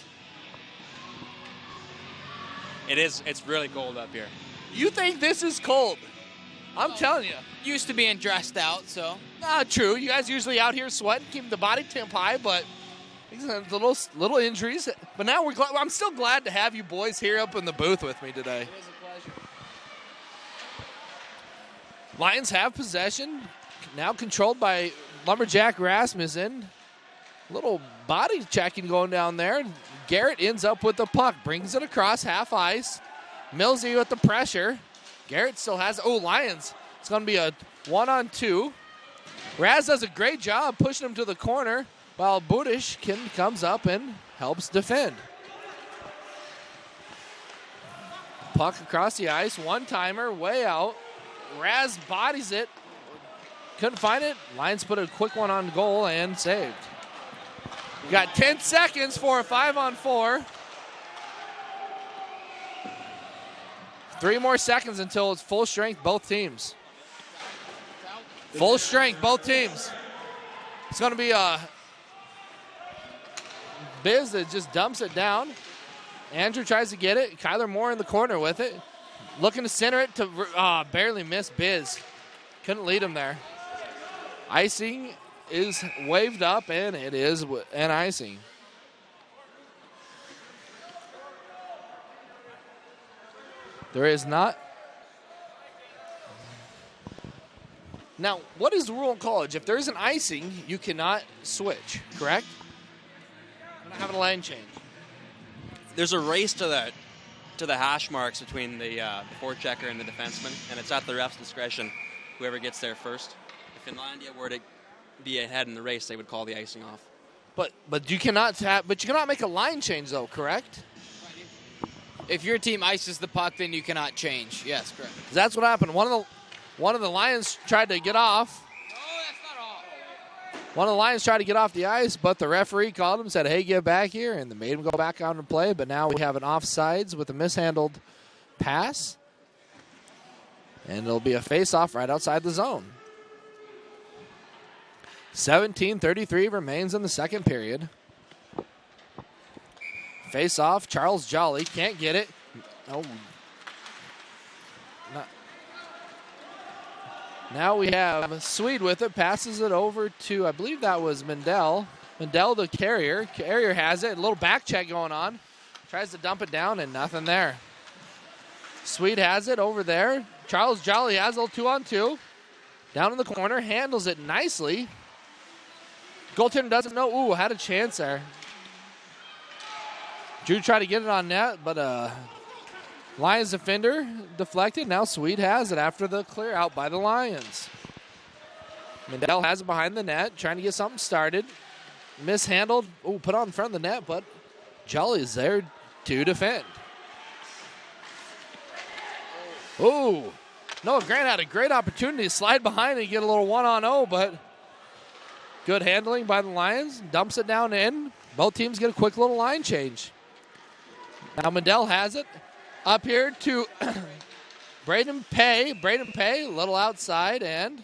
It is. It's really cold up here. You think this is cold? I'm telling you. Used to being dressed out, so. Not true. You guys usually out here sweating, keeping the body temp high, but little injuries. But now I'm still glad to have you boys here up in the booth with me today. It is a pleasure. Lions have possession. Now controlled by Lumberjack Rasmussen. Little body checking going down there. Garrett ends up with the puck. Brings it across half ice. Millsy with the pressure. Garrett still has it. Oh, Lions. It's going to be a 1-on-2. Raz does a great job pushing him to the corner while Budish comes up and helps defend. Puck across the ice. One-timer way out. Raz bodies it. Couldn't find it. Lions put a quick one on goal and saved. We got 10 seconds for a 5-on-4. 3 more seconds until it's full strength, both teams. Full strength, both teams. It's going to be a Biz that just dumps it down. Andrew tries to get it. Kyler Moore in the corner with it. Looking to center it to barely miss Biz. Couldn't lead him there. Icing is waved up, and it is an icing. There is not. Now, what is the rule in college? If there is an icing, you cannot switch, correct? We're not having a line change. There's a race to the hash marks between the forechecker and the defenseman, and it's at the ref's discretion, whoever gets there first. If Finlandia were to be ahead in the race, they would call the icing off. But you cannot make a line change though, correct? If your team ices the puck, then you cannot change. Yes, correct. That's what happened. One of the Lions tried to get off. No, that's not all. One of the Lions tried to get off the ice, but the referee called him, said, hey, get back here, and they made him go back out and play. But now we have an offsides with a mishandled pass, and it'll be a face-off right outside the zone. 17:33 remains in the second period. Face-off, Charles Jolly can't get it. Oh. Now we have Swede with it, passes it over to, I believe that was Mendel. Mendel, the carrier. Carrier has it, a little back check going on. Tries to dump it down and nothing there. Swede has it over there. Charles Jolly has a little 2-on-2. Down in the corner, handles it nicely. Goaltender doesn't know. Ooh, had a chance there. Drew tried to get it on net, but Lions defender deflected. Now Swede has it after the clear out by the Lions. Mendel has it behind the net, trying to get something started. Mishandled. Ooh, put on in front of the net, but Jolly is there to defend. Ooh. Noah Grant had a great opportunity to slide behind and get a little 1-on-0, but good handling by the Lions. Dumps it down in. Both teams get a quick little line change. Now Mendel has it. Up here to Braden Pay. Braden Pay, a little outside and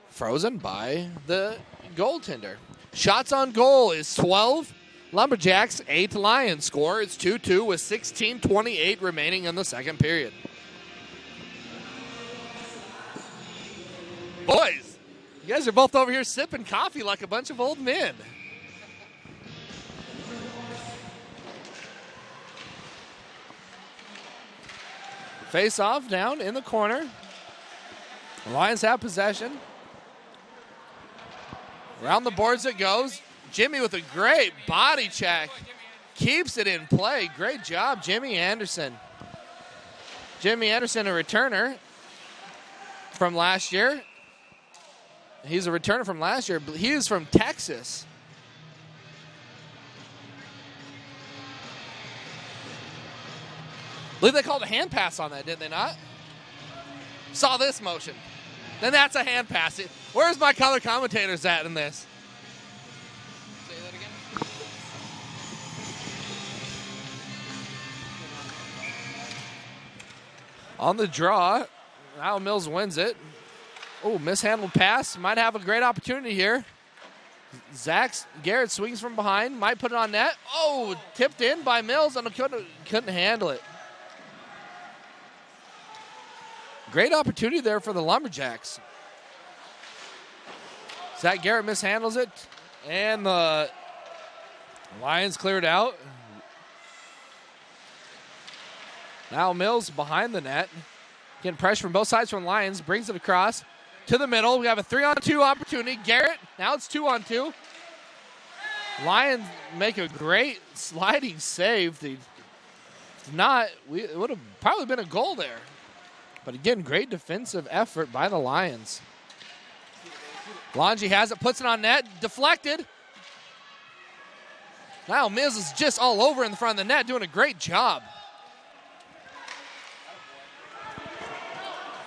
frozen by the goaltender. Shots on goal is 12. Lumberjacks, 8 Lions. Score is 2-2 with 16:28 remaining in the second period. Boys, you guys are both over here sipping coffee like a bunch of old men. Face off down in the corner. The Lions have possession. Around the boards it goes. Jimmy with a great body check. Keeps it in play. Great job, Jimmy Anderson. Jimmy Anderson, a returner from last year. He's a returner from last year. He is from Texas. I believe they called a hand pass on that, did they not? Saw this motion. Then that's a hand pass. Where's my color commentators at in this? Say that again. On the draw, Al Mills wins it. Oh, mishandled pass. Might have a great opportunity here. Garrett swings from behind. Might put it on net. Oh, tipped in by Mills and couldn't handle it. Great opportunity there for the Lumberjacks. Zach Garrett mishandles it, and the Lions cleared out. Now Mills behind the net. Getting pressure from both sides from the Lions. Brings it across to the middle. We have a 3-on-2 opportunity. Garrett, now it's 2-on-2. Lions make a great sliding save. If not, it would have probably been a goal there. But again, great defensive effort by the Lions. Longy has it, puts it on net, deflected. Now Mills is just all over in the front of the net, doing a great job.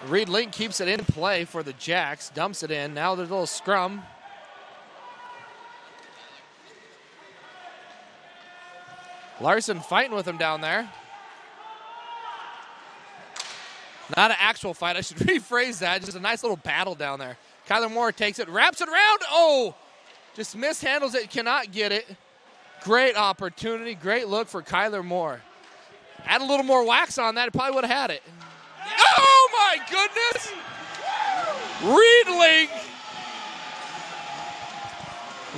Reed Link keeps it in play for the Jacks, dumps it in. Now there's a little scrum. Larson fighting with him down there. Not an actual fight. I should rephrase that. Just a nice little battle down there. Kyler Moore takes it, wraps it around. Oh, just mishandles it, cannot get it. Great opportunity, great look for Kyler Moore. Add a little more wax on that, it probably would have had it. Oh my goodness!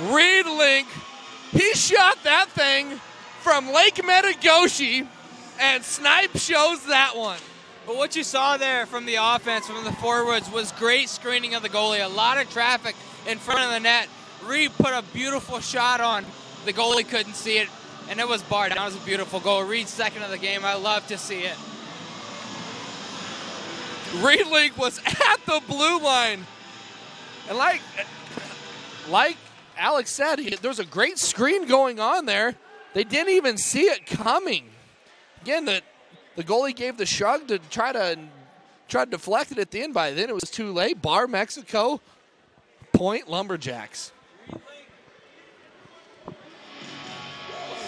Reed Link, he shot that thing from Lake Metagoshi, and Snipe shows that one. But what you saw there from the offense, from the forwards, was great screening of the goalie. A lot of traffic in front of the net. Reed put a beautiful shot on. The goalie couldn't see it, and it was barred. That was a beautiful goal. Reed's second of the game. I love to see it. Reed Link was at the blue line. And like Alex said, there was a great screen going on there. They didn't even see it coming. Again, the goalie gave the shrug to try to deflect it at the end. By then, it was too late. Bar Mexico, point Lumberjacks.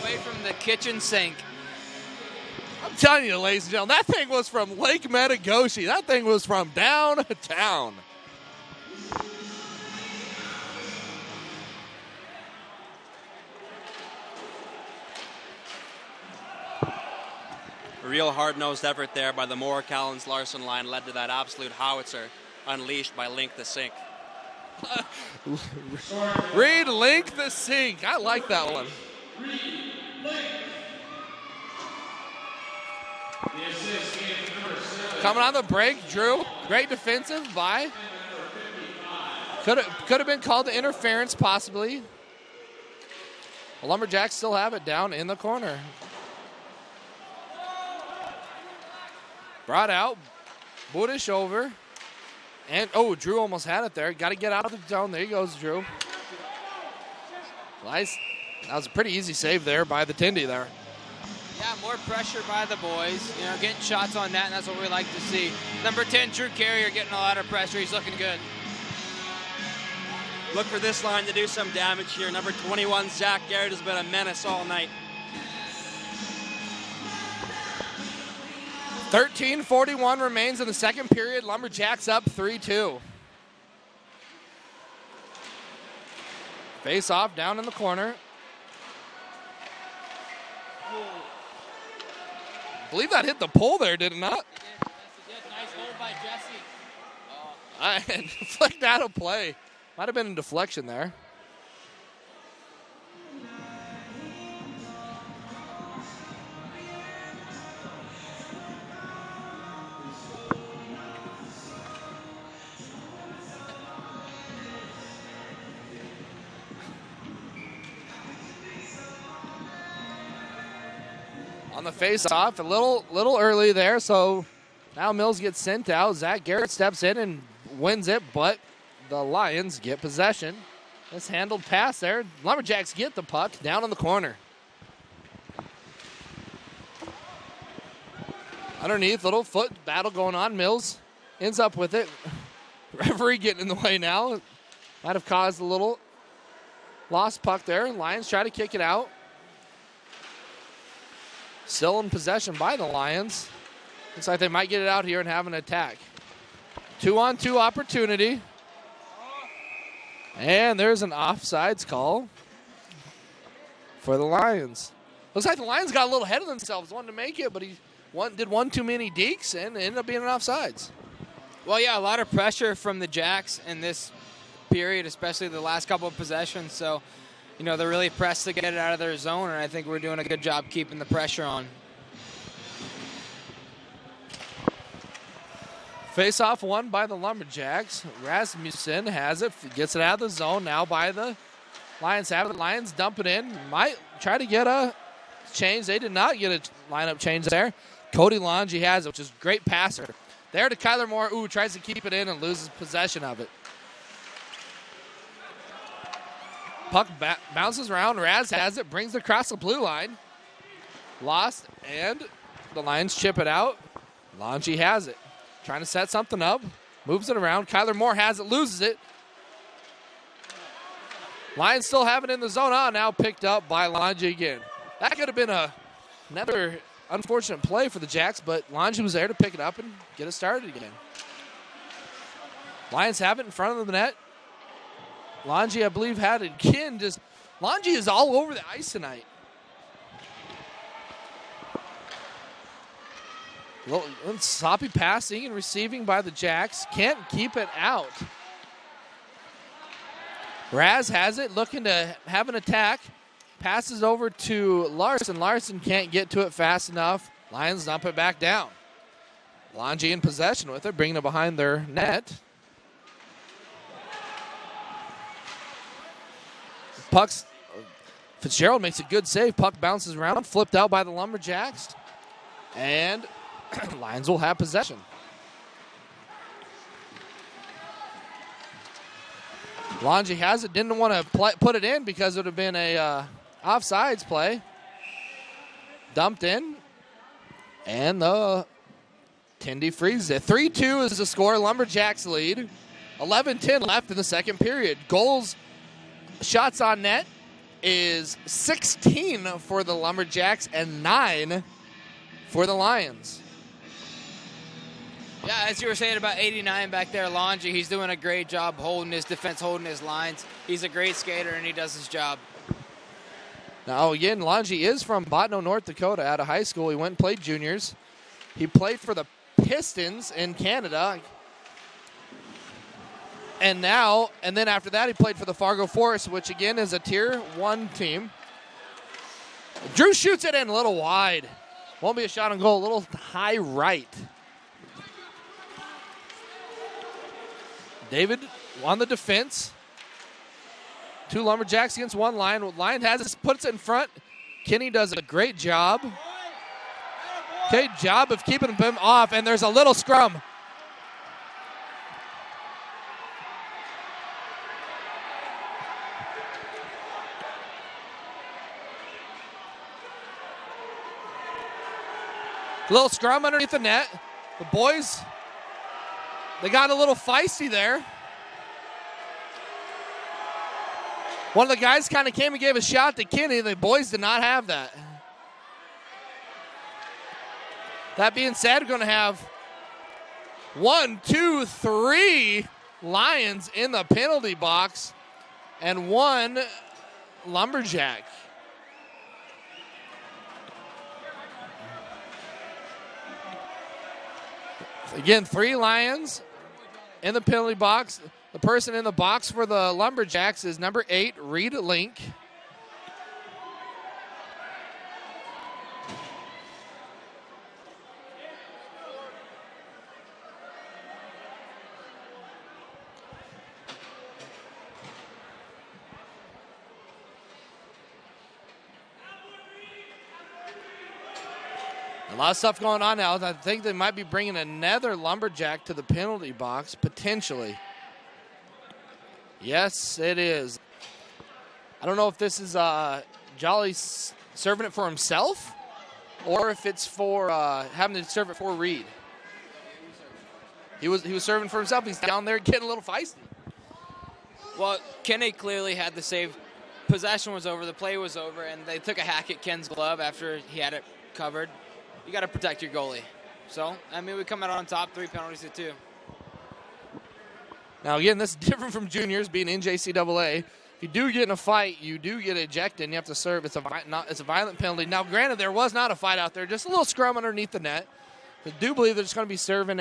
away from the kitchen sink. I'm telling you, ladies and gentlemen, that thing was from Lake Metagoshi. That thing was from downtown. A real hard-nosed effort there by the Moore Callens Larson line led to that absolute howitzer unleashed by Link the Sink. Reed Link the Sink. I like that one. Coming on the break, Drew. Great defensive by. Could have been called the interference, possibly. The Lumberjacks still have it down in the corner. Brought out. Budish over. And, Drew almost had it there. Got to get out of the zone. There he goes, Drew. Nice. That was a pretty easy save there by the Tindy there. Yeah, more pressure by the boys. You know, getting shots on net, and that's what we like to see. Number 10, Drew Carrier, getting a lot of pressure. He's looking good. Look for this line to do some damage here. Number 21, Zach Garrett, has been a menace all night. 13:41 remains in the second period. Lumberjacks up 3-2. Face off down in the corner. I believe that hit the pole there, did it not? It did. Yes, it did. Nice hold by Jesse. I flicked out of play. Might have been a deflection there. On the face-off, a little early there, so now Mills gets sent out. Zach Garrett steps in and wins it, but the Lions get possession. Mishandled pass there. Lumberjacks get the puck down in the corner. Underneath, little foot battle going on. Mills ends up with it. Referee getting in the way now. Might have caused a little lost puck there. Lions try to kick it out. Still in possession by the Lions. Looks like they might get it out here and have an attack. 2-on-2 opportunity. And there's an offsides call for the Lions. Looks like the Lions got a little ahead of themselves, wanted to make it, but he did one too many dekes and ended up being an offsides. Well, yeah, a lot of pressure from the Jacks in this period, especially the last couple of possessions. So, you know, they're really pressed to get it out of their zone, and I think we're doing a good job keeping the pressure on. Face-off won by the Lumberjacks. Rasmussen has it, gets it out of the zone now by the Lions. Have it. Lions dump it in. Might try to get a change. They did not get a lineup change there. Cody Longy has it, which is a great passer. There to Kyler Moore. Tries to keep it in and loses possession of it. Puck bounces around. Raz has it, brings it across the blue line. Lost, and the Lions chip it out. Longy has it. Trying to set something up. Moves it around. Kyler Moore has it, loses it. Lions still have it in the zone. Now picked up by Longy again. That could have been another unfortunate play for the Jacks, but Longy was there to pick it up and get it started again. Lions have it in front of the net. Longy, I believe, had it again. Longy is all over the ice tonight. Little sloppy passing and receiving by the Jacks. Can't keep it out. Raz has it, looking to have an attack. Passes over to Larson. Larson can't get to it fast enough. Lions dump it back down. Longy in possession with it, bringing it behind their net. Puck's Fitzgerald makes a good save. Puck bounces around, flipped out by the Lumberjacks. And Lions will have possession. Longy has it. Didn't want to put it in because it would have been a offsides play. Dumped in. And the Tindy freezes it. 3-2 is the score. Lumberjacks lead. 11-10 left in the second period. Goals, shots on net, is 16 for the Lumberjacks and 9 for the Lions. Yeah, as you were saying about 89 back there, Longy, he's doing a great job holding his defense, holding his lines. He's a great skater, and he does his job. Now, again, Longy is from Bottineau, North Dakota, out of high school. He went and played juniors. He played for the Pistons in Canada. And then after that, he played for the Fargo Forest, which, again, is a Tier 1 team. Drew shoots it in a little wide. Won't be a shot on goal, a little high right. David on the defense. 2 Lumberjacks against 1 Lion. Lion puts it in front. Kenny does a great job. Okay, job of keeping him off, and there's a little scrum. Little scrum underneath the net. The boys, they got a little feisty there. One of the guys kind of came and gave a shot to Kenny. The boys did not have that. That being said, we're going to have 1, 2, 3 Lions in the penalty box and 1 Lumberjack. Again, 3 Lions in the penalty box. The person in the box for the Lumberjacks is number 8, Reed Link. A lot of stuff going on now. I think they might be bringing another Lumberjack to the penalty box, potentially. Yes, it is. I don't know if this is Jolly serving it for himself or if it's for having to serve it for Reed. He was serving for himself. He's down there getting a little feisty. Well, Kenny clearly had the save. Possession was over, the play was over, and they took a hack at Ken's glove after he had it covered. You got to protect your goalie. So, I mean, we come out on top, 3 penalties to 2. Now, again, this is different from juniors being in JCAA. If you do get in a fight, you do get ejected, and you have to serve. It's a violent penalty. Now, granted, there was not a fight out there, just a little scrum underneath the net. I do believe they're just going to be serving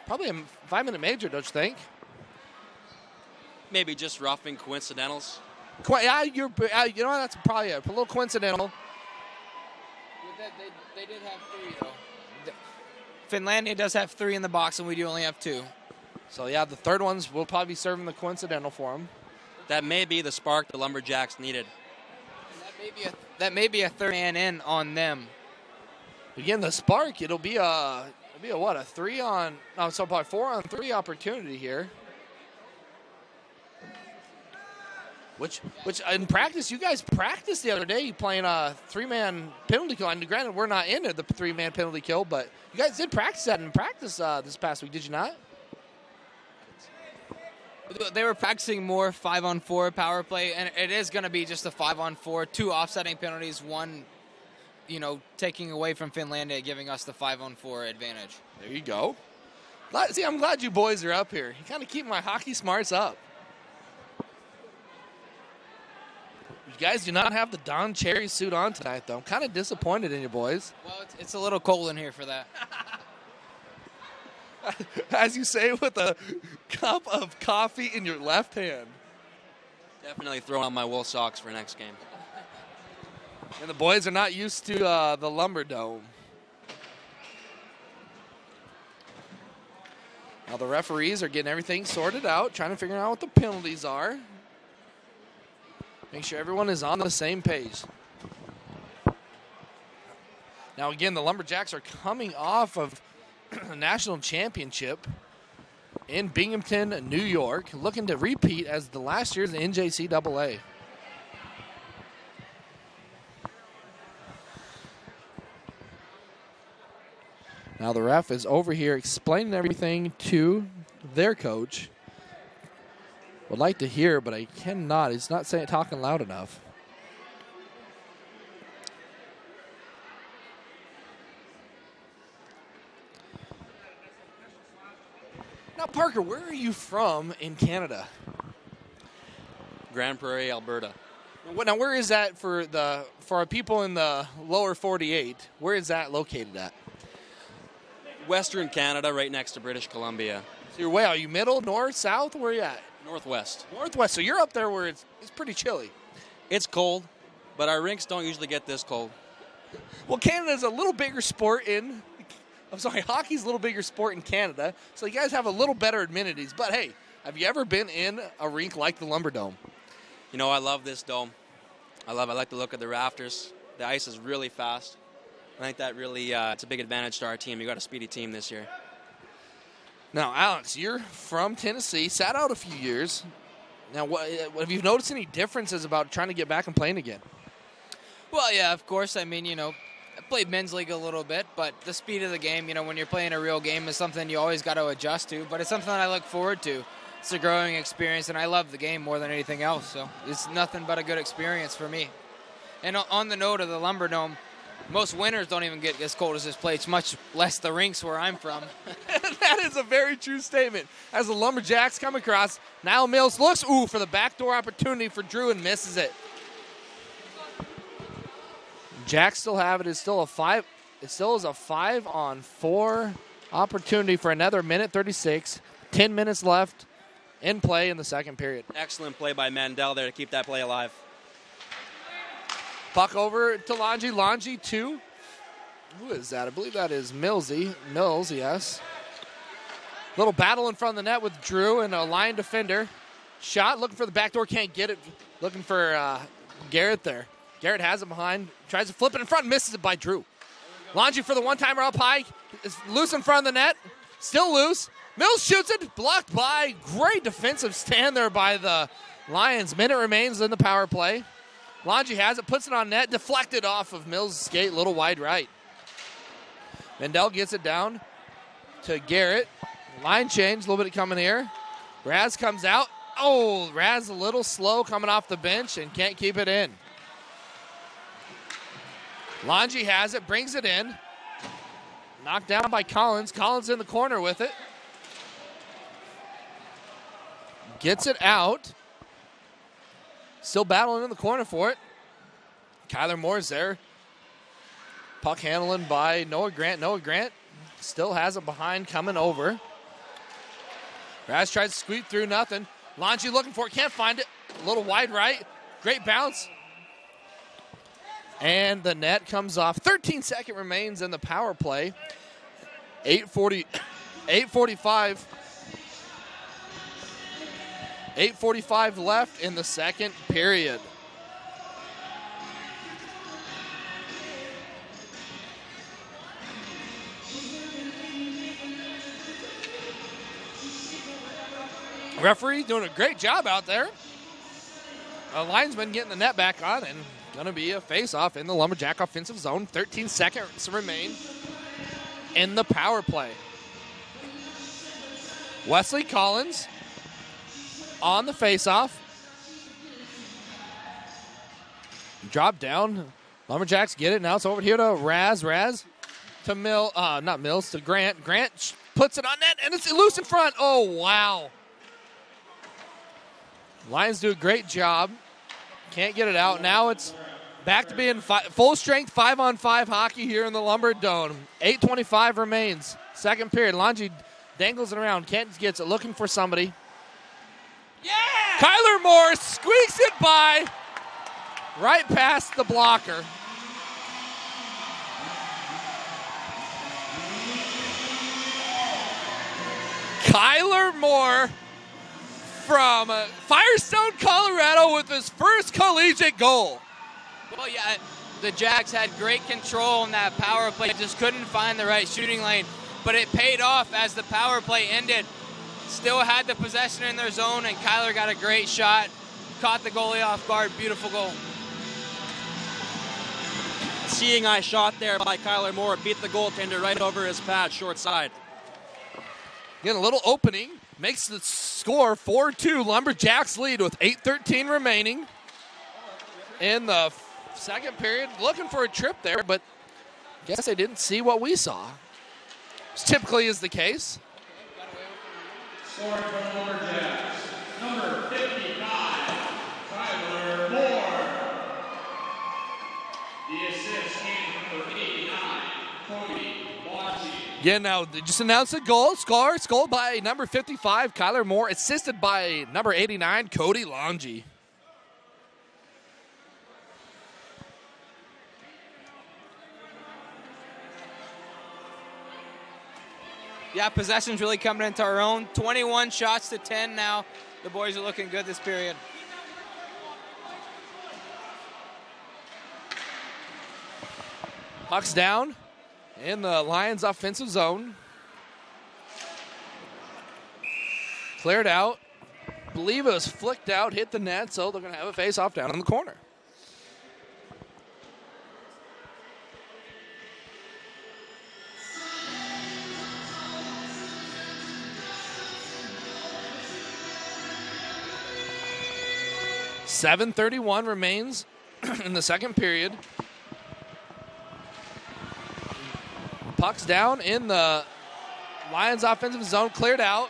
probably a 5-minute major, don't you think? Maybe just roughing coincidentals. Yeah, you know, that's probably a little coincidental. They did have 3, though. Finlandia does have 3 in the box, and we do only have 2. So, yeah, the third ones will probably be serving the coincidental for them. That may be the spark the Lumberjacks needed. And that may be a third man in on them. Again, the spark, it'll be a 4 on 3 opportunity here. Which in practice, you guys practiced the other day playing a 3-man penalty kill. And granted, we're not into the 3-man penalty kill, but you guys did practice that in practice this past week, did you not? They were practicing more 5-on-4 power play, and it is going to be just a 5-on-4, 2 offsetting penalties, 1, taking away from Finlandia, giving us the 5-on-4 advantage. There you go. See, I'm glad you boys are up here. You kind of keep my hockey smarts up. You guys do not have the Don Cherry suit on tonight, though. I'm kind of disappointed in you boys. Well, it's a little cold in here for that. As you say, with a cup of coffee in your left hand. Definitely throwing on my wool socks for next game. And the boys are not used to the Lumber Dome. Now the referees are getting everything sorted out, trying to figure out what the penalties are. Make sure everyone is on the same page. Now again, the Lumberjacks are coming off of a national championship in Binghamton, New York, looking to repeat as the last year's NJCAA. Now the ref is over here explaining everything to their coach. Would like to hear, but I cannot. He's not talking loud enough. Now, Parker, where are you from in Canada? Grand Prairie, Alberta. Now, where is that for our people in the lower 48? Where is that located at? Western Canada, right next to British Columbia. So you're way out. Are you middle, north, south? Where are you at? Northwest. Northwest. So you're up there where it's pretty chilly. It's cold, but our rinks don't usually get this cold. Well, Canada's a little bigger sport hockey's a little bigger sport in Canada, so you guys have a little better amenities. But, hey, have you ever been in a rink like the Lumberdome? You know, I love this dome. I like to look at the rafters. The ice is really fast. I think that really it's a big advantage to our team. You got a speedy team this year. Now, Alex, you're from Tennessee, sat out a few years. Now, have you noticed any differences about trying to get back and playing again? Well, yeah, of course. I mean, I played men's league a little bit, but the speed of the game, when you're playing a real game is something you always got to adjust to, but it's something that I look forward to. It's a growing experience, and I love the game more than anything else, so it's nothing but a good experience for me. And on the note of the Lumberdome, most winters don't even get as cold as this place, much less the rinks where I'm from. That is a very true statement. As the Lumberjacks come across, Niall Mills looks, for the backdoor opportunity for Drew and misses it. Jacks still have it. It's still a 5. It still is a 5-on-4 opportunity for another minute 36. 10 minutes left in play in the second period. Excellent play by Mandel there to keep that play alive. Puck over to Longy. Longy to, who is that? I believe that is Millsy. Mills, yes. Little battle in front of the net with Drew and a line defender. Shot, looking for the backdoor, can't get it. Looking for Garrett there. Garrett has it behind, tries to flip it in front, misses it by Drew. Longy for the one-timer up high. It's loose in front of the net. Still loose. Mills shoots it, blocked by. Great defensive stand there by the Lions. Minute remains in the power play. Longy has it, puts it on net, deflected off of Mills' skate, little wide right. Mandel gets it down to Garrett. Line change, a little bit coming here. Raz comes out. Oh, Raz a little slow coming off the bench and can't keep it in. Longy has it, brings it in. Knocked down by Collins. Collins in the corner with it. Gets it out. Still battling in the corner for it. Kyler Moore's there. Puck handling by Noah Grant. Noah Grant still has it behind, coming over. Raz tries to squeak through, nothing. Longy looking for it, can't find it. A little wide right. Great bounce. And the net comes off. 13 seconds remains in the power play. 8:45 left in the second period. Referee doing a great job out there. A linesman getting the net back on, and going to be a face-off in the Lumberjack offensive zone. 13 seconds remain in the power play. Wesley Collins on the face-off. Drop down. Lumberjacks get it. Now it's over here to Raz. Raz to not Mills, to Grant. Grant puts it on net, and it's loose in front. Oh, wow. Lions do a great job. Can't get it out. Now it's back to being full-strength 5-on-5 hockey here in the Lumberdome. 8:25 remains. Second period. Longy dangles it around. Kent gets it, looking for somebody. Yeah! Kyler Moore squeaks it by right past the blocker. Kyler Moore from Firestone, Colorado with his first collegiate goal. Well, yeah, the Jacks had great control in that power play. Just couldn't find the right shooting lane. But it paid off as the power play ended. Still had the possession in their zone, and Kyler got a great shot. Caught the goalie off guard. Beautiful goal. Seeing eye shot there by Kyler Moore. Beat the goaltender right over his pad, short side. Getting a little opening. Makes the score 4-2. Lumberjacks lead with 8:13 remaining in the second period. Looking for a trip there, but I guess they didn't see what we saw. Which typically is the case. Scoring for the Lumberjacks, number 55, Tyler Moore. The assist came from number 89, Cody Longy. Yeah, now they just announced a goal. Scored by number 55, Kyler Moore, assisted by number 89, Cody Longy. Yeah, possession's really coming into our own. 21 shots to 10 now. The boys are looking good this period. Puck's down in the Lions offensive zone. Cleared out. Believe it was flicked out, hit the net, so they're going to have a face-off down in the corner. .7:31 remains in the second period. Puck's down in the Lions offensive zone, cleared out.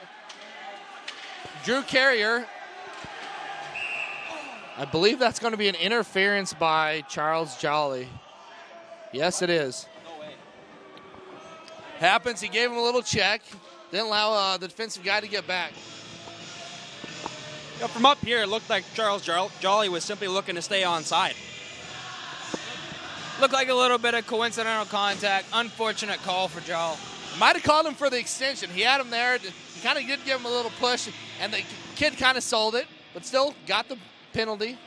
Drew Carrier. I believe that's going to be an interference by Charles Jolly. Yes, it is. No way. Happens, he gave him a little check. Didn't allow the defensive guy to get back. Yeah, from up here, it looked like Charles Jolly was simply looking to stay onside. Looked like a little bit of coincidental contact. Unfortunate call for Joel. Might have called him for the extension. He had him there. He kind of did give him a little push, and the kid kind of sold it, but still got the penalty.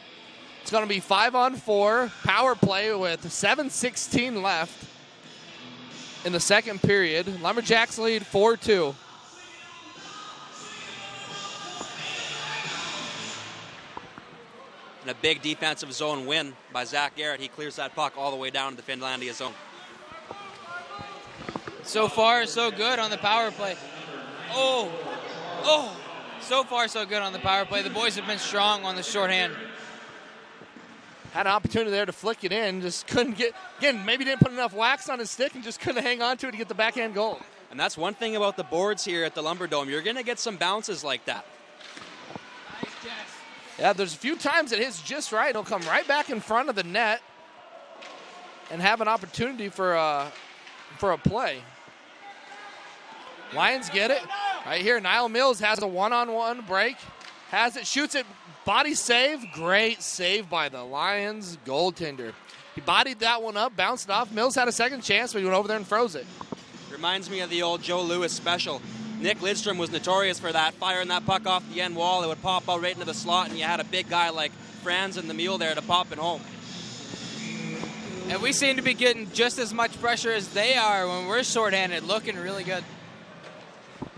It's going to be 5-on-4 power play with 7:16 left in the second period. Lumberjacks lead 4-2. And a big defensive zone win by Zach Garrett. He clears that puck all the way down to the Finlandia zone. So far, so good on the power play. Oh, so far, so good on the power play. The boys have been strong on the shorthand. Had an opportunity there to flick it in, just couldn't get, again, maybe didn't put enough wax on his stick and just couldn't hang on to it to get the backhand goal. And that's one thing about the boards here at the Lumberdome. You're going to get some bounces like that. Yeah, there's a few times it hits just right. It'll come right back in front of the net and have an opportunity for a play. Lions get it. Right here, Niall Mills has a one-on-one break. Has it, shoots it, body save. Great save by the Lions goaltender. He bodied that one up, bounced it off. Mills had a second chance, but he went over there and froze it. Reminds me of the old Joe Louis special. Nick Lidstrom was notorious for that, firing that puck off the end wall. It would pop out right into the slot, and you had a big guy like Franz and the Mule there to pop it home. And we seem to be getting just as much pressure as they are when we're shorthanded, looking really good.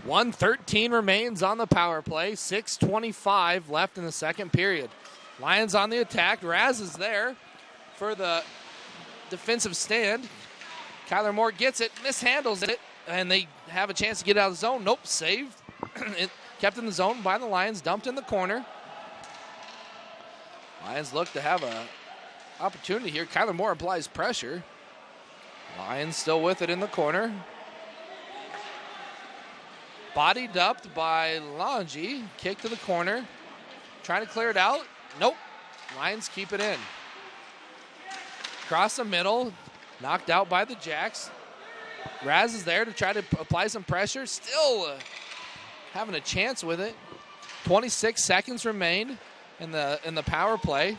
1:13 remains on the power play. 6:25 left in the second period. Lions on the attack. Raz is there for the defensive stand. Kyler Moore gets it, mishandles it, and they have a chance to get out of the zone. Nope, saved. It kept in the zone by the Lions, dumped in the corner. Lions look to have a opportunity here. Kyler Moore applies pressure. Lions still with it in the corner. Bodied up by Longy. Kick to the corner. Trying to clear it out. Nope. Lions keep it in. Across the middle. Knocked out by the Jacks. Raz is there to try to apply some pressure. Still having a chance with it. 26 seconds remain in the power play.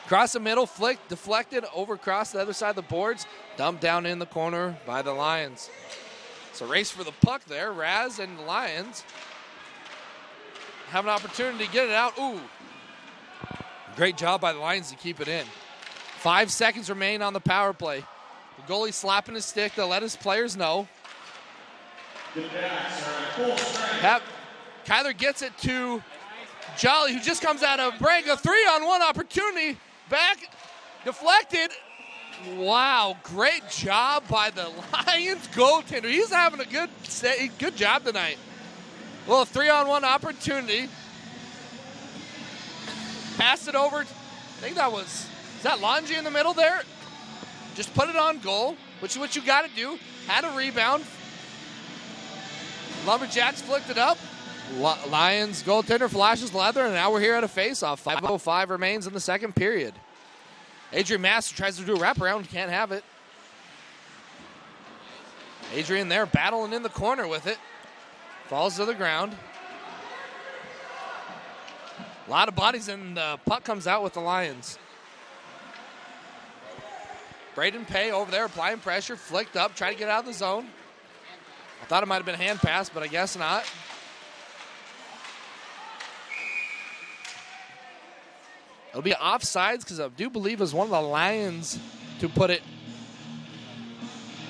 Across the middle, flick, deflected, over across the other side of the boards. Dumped down in the corner by the Lions. It's a race for the puck there. Raz and the Lions have an opportunity to get it out. Ooh. Great job by the Lions to keep it in. 5 seconds remain on the power play. The goalie slapping his stick to let his players know. Kyler gets it to Jolly, who just comes out of a break. A 3-on-1 opportunity. Back, deflected. Wow, great job by the Lions goaltender. He's having a good job tonight. Well, a 3-on-1 opportunity. Passed it over. I think that was, is that Longy in the middle there? Just put it on goal, which is what you got to do. Had a rebound. Lumberjacks flicked it up. Lions goaltender flashes leather, and now we're here at a face-off. 5:05 remains in the second period. Adrian Master tries to do a wraparound, can't have it. Adrian there battling in the corner with it. Falls to the ground. A lot of bodies, and the puck comes out with the Lions. Braden Pay over there applying pressure, flicked up, trying to get out of the zone. I thought it might have been a hand pass, but I guess not. It'll be offsides because I do believe it was one of the Lions to put it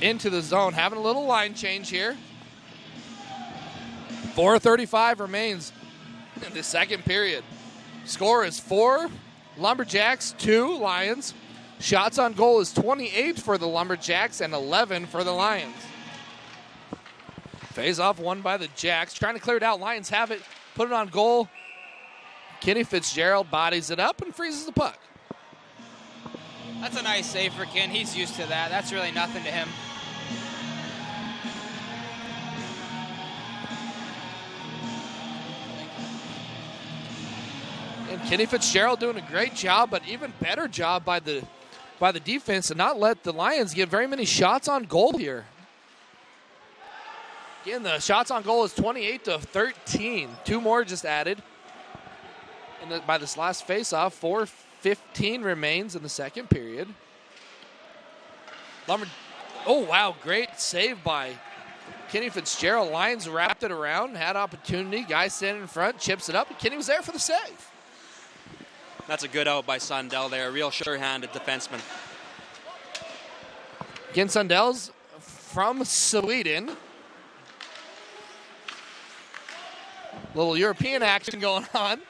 into the zone. Having a little line change here. 4:35 remains in the second period. Score is 4 Lumberjacks, 2 Lions. Shots on goal is 28 for the Lumberjacks and 11 for the Lions. Face off won by the Jacks. Trying to clear it out. Lions have it. Put it on goal. Kenny Fitzgerald bodies it up and freezes the puck. That's a nice save for Ken. He's used to that. That's really nothing to him. And Kenny Fitzgerald doing a great job, but even better job by the defense to not let the Lions get very many shots on goal here. Again, the shots on goal is 28-13. 2 more just added. And by this last face-off, 4:15 remains in the second period. Oh, wow, great save by Kenny Fitzgerald. Lions wrapped it around, had opportunity. Guy standing in front, chips it up, and Kenny was there for the save. That's a good out by Sundell there, a real sure-handed defenseman. Again, Sundell's from Sweden. Little European action going on.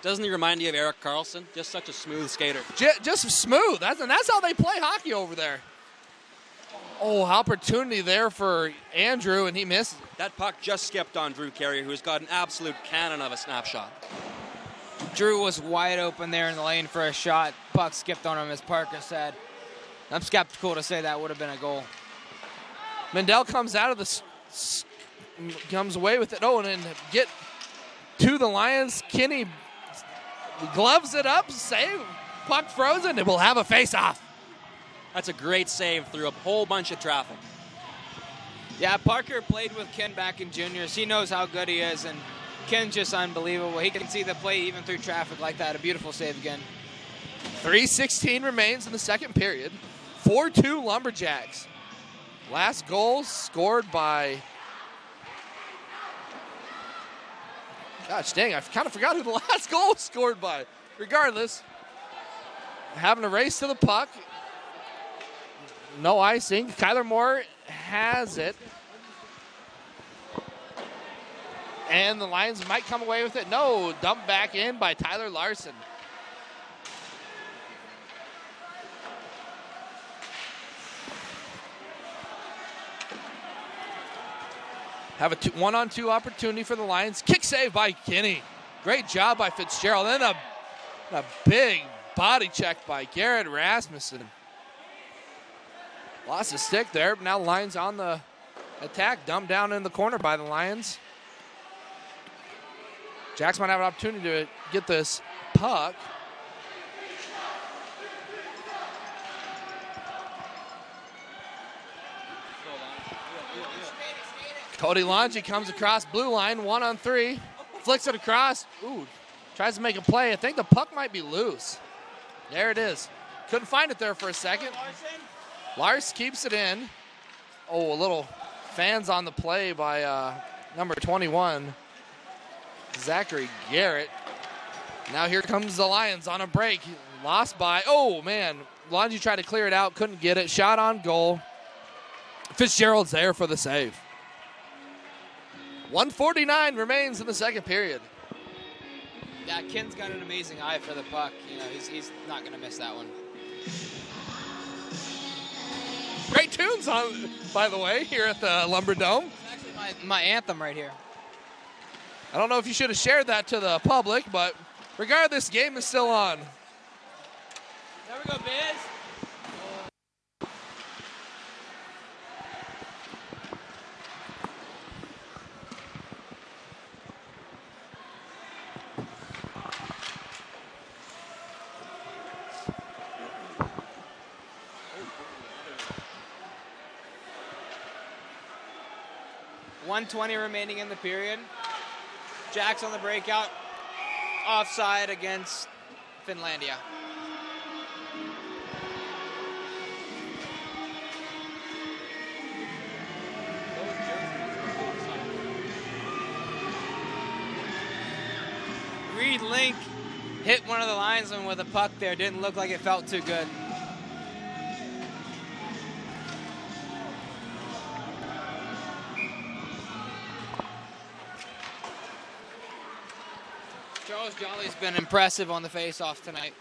Doesn't he remind you of Eric Carlson? Just such a smooth skater. Just smooth. That's how they play hockey over there. Oh, opportunity there for Andrew, and he missed. That puck just skipped on Drew Carrier, who's got an absolute cannon of a snapshot. Drew was wide open there in the lane for a shot. Puck skipped on him, as Parker said. I'm skeptical to say that would have been a goal. Mendel comes out of comes away with it. Oh, and then get to the Lions. Kenny gloves it up, save, puck frozen, and we'll have a face-off. That's a great save through a whole bunch of traffic. Yeah, Parker played with Ken back in juniors. He knows how good he is, and Ken's just unbelievable. He can see the play even through traffic like that. A beautiful save again. 3:16 remains in the second period. 4-2 Lumberjacks. Last goal scored by... Gosh dang, I kind of forgot who the last goal was scored by. Regardless, having a race to the puck. No icing. Kyler Moore has it. And the Lions might come away with it. No, dumped back in by Tyler Larson. Have a 1-on-2 opportunity for the Lions. Kick save by Kenny. Great job by Fitzgerald. Then a big body check by Garrett Rasmussen. Lost a stick there, but now Lions on the attack. Dumped down in the corner by the Lions. Jacks might have an opportunity to get this puck. Cody Longy comes across blue line, 1-on-3. Flicks it across. Ooh, tries to make a play. I think the puck might be loose. There it is. Couldn't find it there for a second. Lars keeps it in. Oh, a little fans on the play by number 21, Zachary Garrett. Now here comes the Lions on a break. Lost by, oh man, Longy tried to clear it out, couldn't get it. Shot on goal. Fitzgerald's there for the save. 1:49 remains in the second period. Yeah, Ken's got an amazing eye for the puck. You know, he's not going to miss that one. Great tunes on, by the way, here at the Lumber Dome. It's actually my anthem right here. I don't know if you should have shared that to the public, but regardless, game is still on. There we go, Biz. 1:20 remaining in the period. Jacks on the breakout. Offside against Finlandia. Reed Link hit one of the linesmen with a puck there. Didn't look like it felt too good. Charles Jolly's been impressive on the face-off tonight.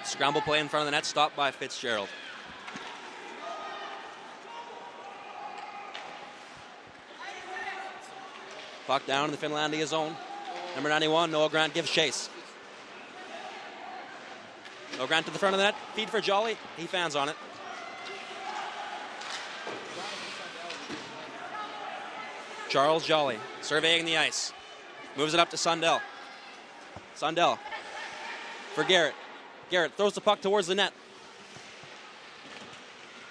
Scramble play in front of the net, stopped by Fitzgerald. Puck down in the Finlandia zone. Number 91, Noah Grant gives chase. Noah Grant to the front of the net, feed for Jolly. He fans on it. Charles Jolly surveying the ice. Moves it up to Sundell. Sundell for Garrett. Garrett throws the puck towards the net.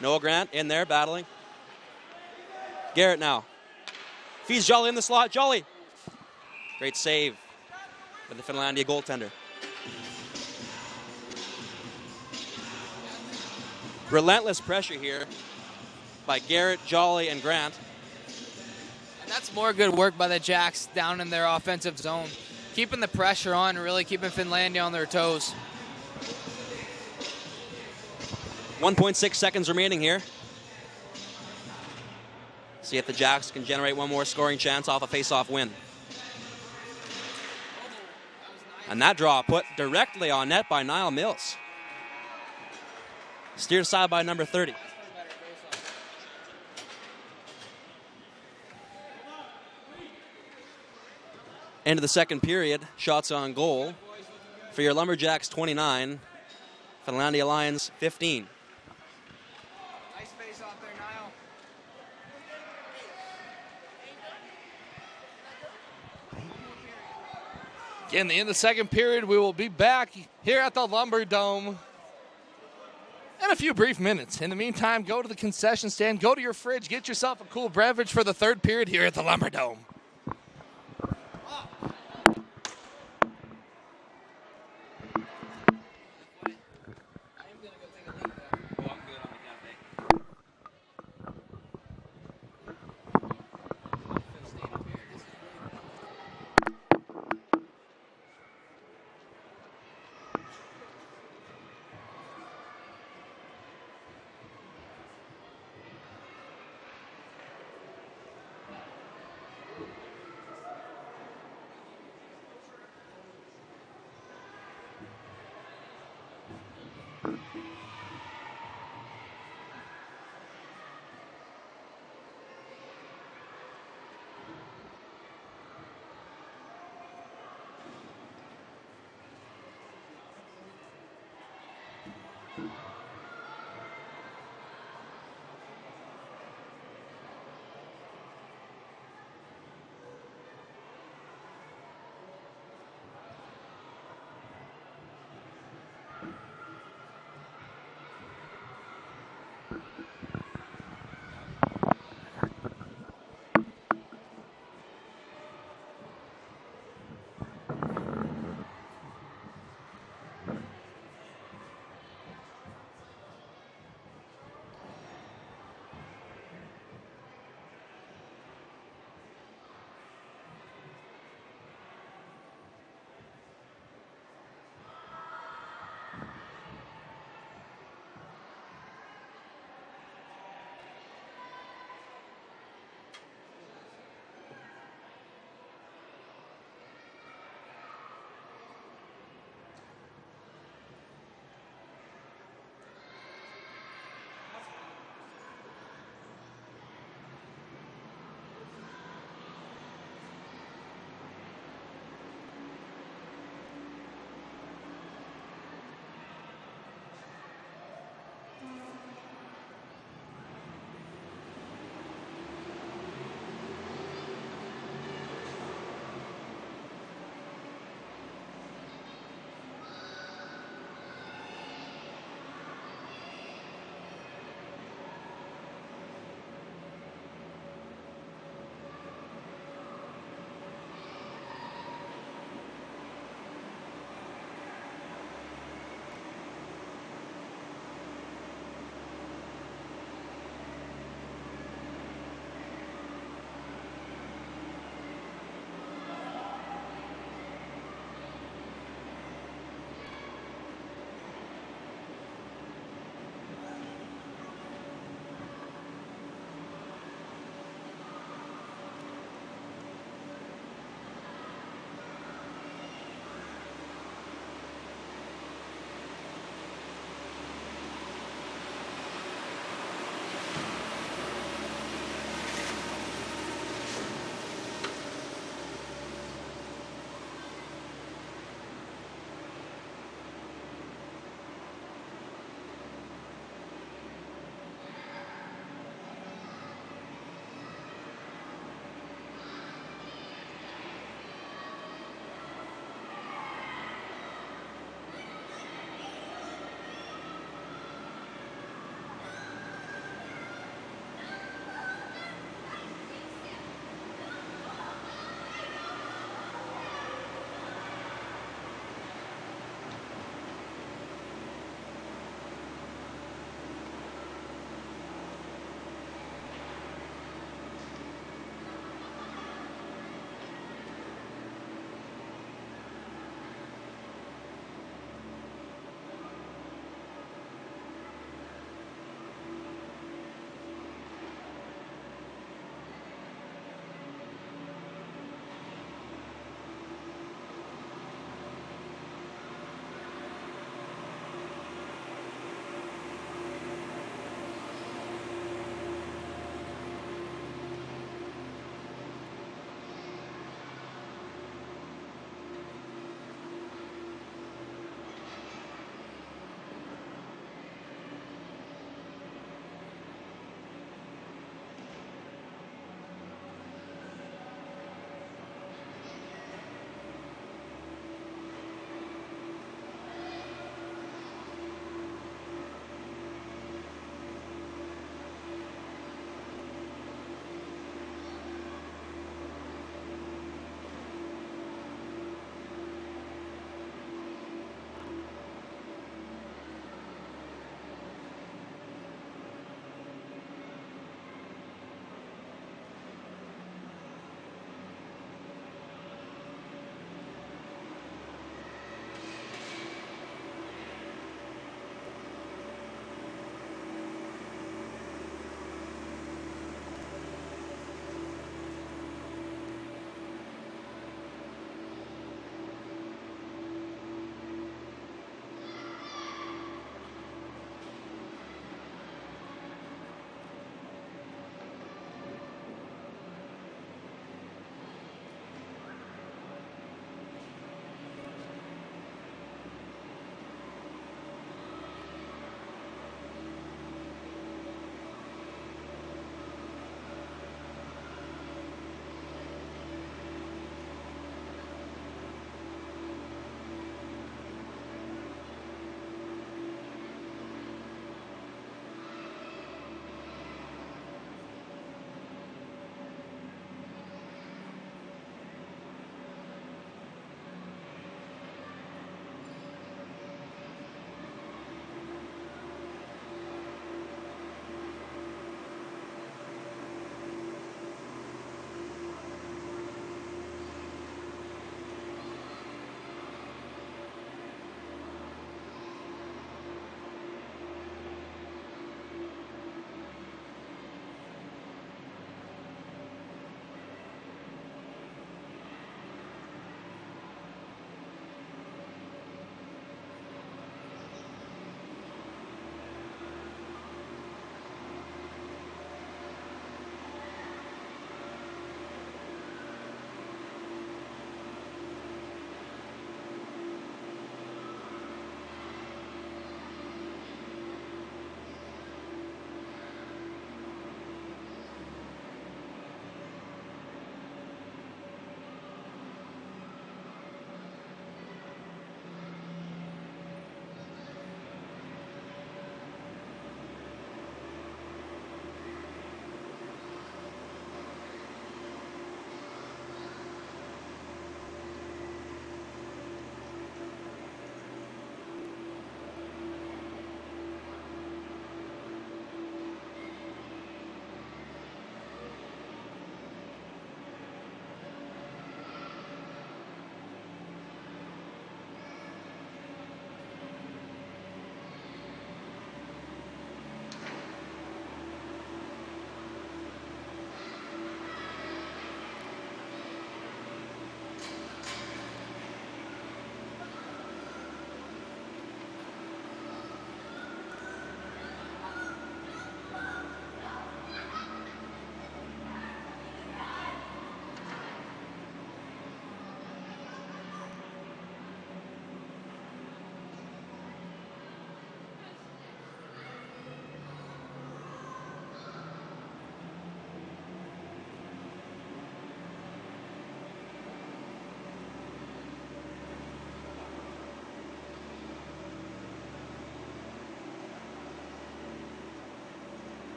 Noah Grant in there battling. Garrett now. Feeds Jolly in the slot. Jolly. Great save by the Finlandia goaltender. Relentless pressure here by Garrett, Jolly, and Grant. And that's more good work by the Jacks down in their offensive zone. Keeping the pressure on, really keeping Finlandia on their toes. 1.6 seconds remaining here. See if the Jacks can generate one more scoring chance off a face-off win. And that draw put directly on net by Niall Mills. Steered aside by number 30. End of the second period. Shots on goal for your Lumberjacks 29. Finlandia Lions 15. Nice face off there, Niall. In the end of the second period, we will be back here at the Lumberdome in a few brief minutes. In the meantime, go to the concession stand, go to your fridge, get yourself a cool beverage for the third period here at the Lumberdome.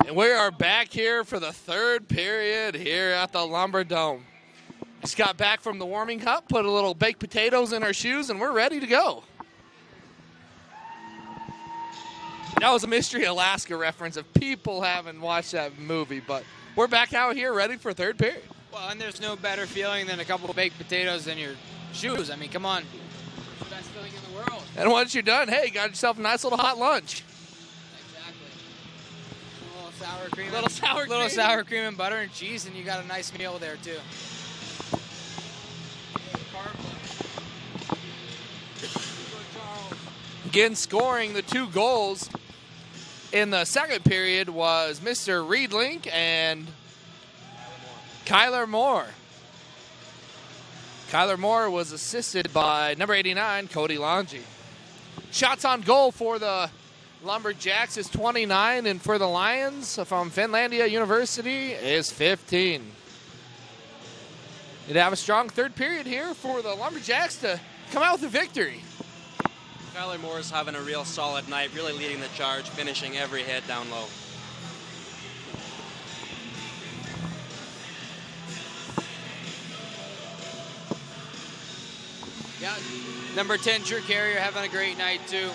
And we are back here for the third period here at the Lumber Dome. Just got back from the warming up, put a little baked potatoes in our shoes, and we're ready to go. That was a Mystery Alaska reference if people haven't watched that movie, but we're back out here ready for third period. Well, and there's no better feeling than a couple of baked potatoes in your shoes. I mean, come on. It's the best feeling in the world. And once you're done, hey, got yourself a nice little hot lunch. Exactly. A little sour cream. Little sour cream and butter and cheese, and you got a nice meal there, too. Again, scoring the 2 goals in the second period was Mr. Reedlink and Kyler Moore. Kyler Moore was assisted by number 89, Cody Longy. Shots on goal for the Lumberjacks is 29, and for the Lions from Finlandia University is 15. You'd have a strong third period here for the Lumberjacks to come out with a victory. Kyler Moore's having a real solid night, really leading the charge, finishing every hit down low. Yeah, number 10, Drew Carrier, having a great night, too.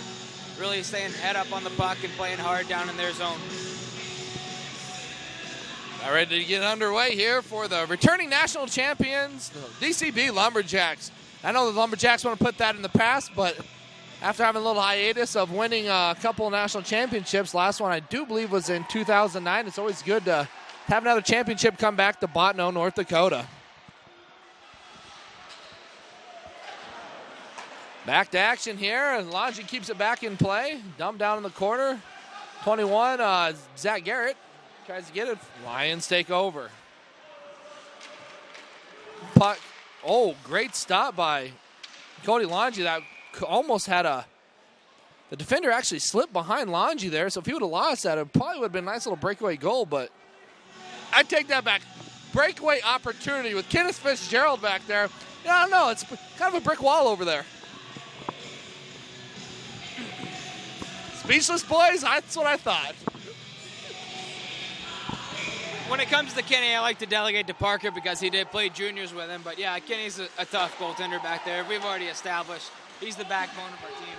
Really staying head up on the puck and playing hard down in their zone. All ready to get underway here for the returning national champions, the DCB Lumberjacks. I know the Lumberjacks want to put that in the past, but after having a little hiatus of winning a couple of national championships, last one I do believe was in 2009, it's always good to have another championship come back to Bottineau, North Dakota. Back to action here, and Longy keeps it back in play. Dumb down in the corner. 21, Zach Garrett tries to get it. Lions take over. Puck. Oh, great stop by Cody Longy. That almost had the defender actually slipped behind Longy there, so if he would have lost that, it probably would have been a nice little breakaway goal, but I take that back. Breakaway opportunity with Kenneth Fitzgerald back there. Yeah, I don't know, it's kind of a brick wall over there. Speechless, boys? That's what I thought. When it comes to Kenny, I like to delegate to Parker because he did play juniors with him. But, yeah, Kenny's a tough goaltender back there. We've already established he's the backbone of our team.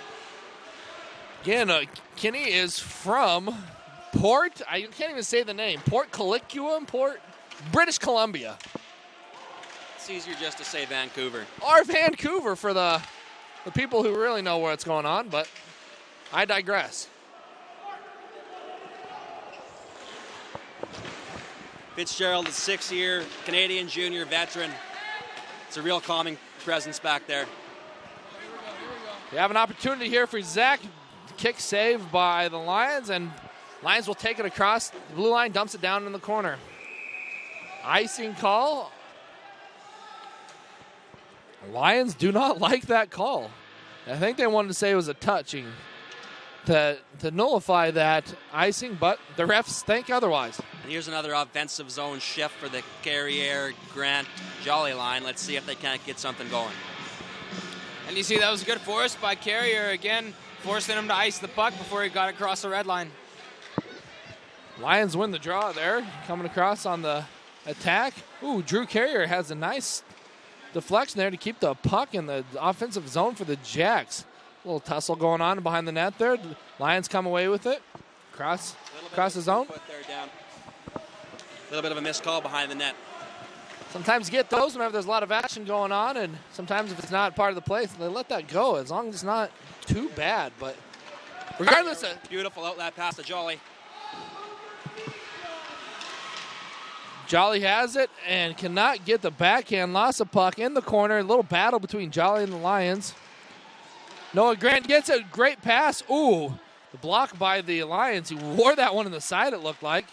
Again, Kenny is from Port, I can't even say the name, Port Coquitlam, British Columbia. It's easier just to say Vancouver. Or Vancouver for the people who really know what's going on, but I digress. Fitzgerald is 6-year Canadian junior veteran. It's a real calming presence back there. We have an opportunity here for Zach. Kick saved by the Lions, and Lions will take it across the blue line, dumps it down in the corner. Icing call. Lions do not like that call. I think they wanted to say it was a touching to nullify that icing, but the refs think otherwise. And here's another offensive zone shift for the Carrier, Grant, Jolly line. Let's see if they can't get something going. And you see that was a good force by Carrier again, forcing him to ice the puck before he got across the red line. Lions win the draw there, coming across on the attack. Ooh, Drew Carrier has a nice deflection there to keep the puck in the offensive zone for the Jacks. A little tussle going on behind the net there. The Lions come away with it. Across the zone. A little bit of a missed call behind the net. Sometimes you get those whenever there's a lot of action going on, and sometimes if it's not part of the play, they let that go as long as it's not too bad. But regardless of... Beautiful outlet pass to Jolly. Jolly has it and cannot get the backhand. Lost the puck in the corner. A little battle between Jolly and the Lions. Noah Grant gets a great pass. Ooh, the block by the Lions. He wore that one in the side, it looked like.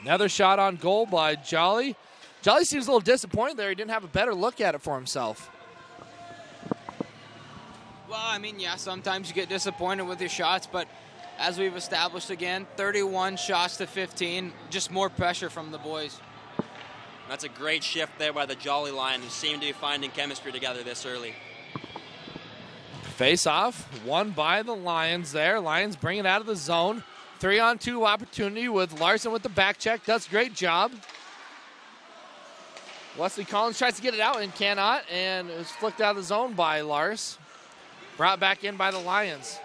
Another shot on goal by Jolly. Jolly seems a little disappointed there. He didn't have a better look at it for himself. Well, I mean, yeah, sometimes you get disappointed with your shots, but as we've established again, 31 shots to 15, just more pressure from the boys. That's a great shift there by the Jolly line, who seem to be finding chemistry together this early. Face off, won by the Lions there. Lions bring it out of the zone. 3-on-2 opportunity with Larson with the back check. Does a great job. Wesley Collins tries to get it out and cannot, and it was flicked out of the zone by Lars. Brought back in by the Lions.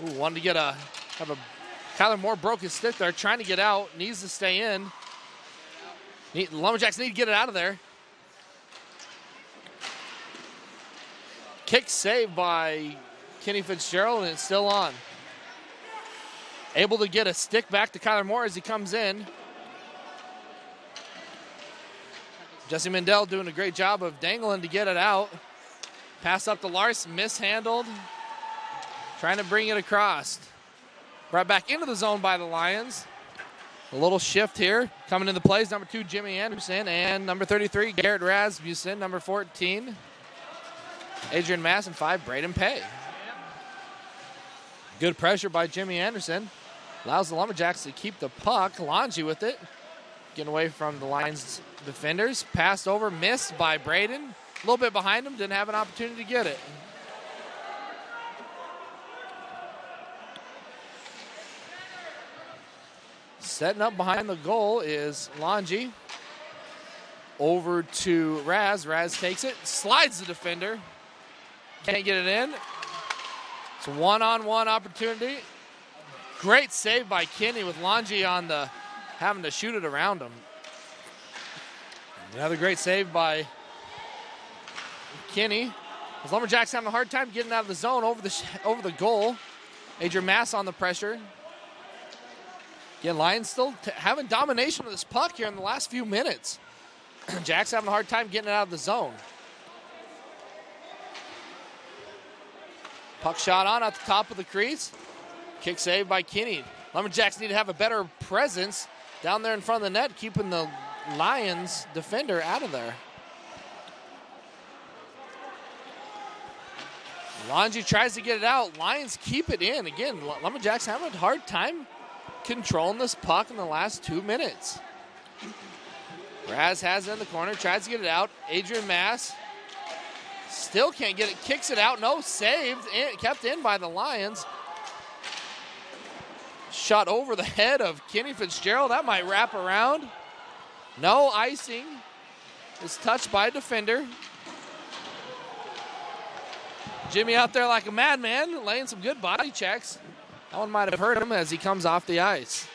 Ooh, wanted to get Kyler Moore broke his stick there, trying to get out, needs to stay in. The Lumberjacks need to get it out of there. Kick saved by Kenny Fitzgerald, and it's still on. Able to get a stick back to Kyler Moore as he comes in. Jesse Mendel doing a great job of dangling to get it out. Pass up to Lars, mishandled. Trying to bring it across. Brought back into the zone by the Lions. A little shift here. Coming into plays, number 2, Jimmy Anderson, and number 33, Garrett Rasmussen. Number 14, Adrian Mass, and 5, Braden Pay. Good pressure by Jimmy Anderson. Allows the Lumberjacks to keep the puck. Longy with it. Getting away from the Lions defenders. Passed over, missed by Braden. A little bit behind him, didn't have an opportunity to get it. Setting up behind the goal is Longy. Over to Raz. Raz takes it, slides the defender. Can't get it in. It's a one-on-one opportunity. Great save by Kinney with Longy on the having to shoot it around him. Another great save by Kinney. The Lumberjacks having a hard time getting out of the zone over the goal. Adrian Mass on the pressure. Again, Lions still having domination of this puck here in the last few minutes. Jacks having a hard time getting it out of the zone. Puck shot on at the top of the crease. Kick saved by Kinney. Lumberjacks need to have a better presence down there in front of the net, keeping the Lions defender out of there. Longy tries to get it out. Lions keep it in. Again, Lumberjacks having a hard time controlling this puck in the last 2 minutes. Raz has it in the corner, tries to get it out. Adrian Mass still can't get it, kicks it out. No, saved, kept in by the Lions. Shot over the head of Kenny Fitzgerald. That might wrap around. No icing. It's touched by a defender. Jimmy out there like a madman, laying some good body checks. That one might have hurt him as he comes off the ice.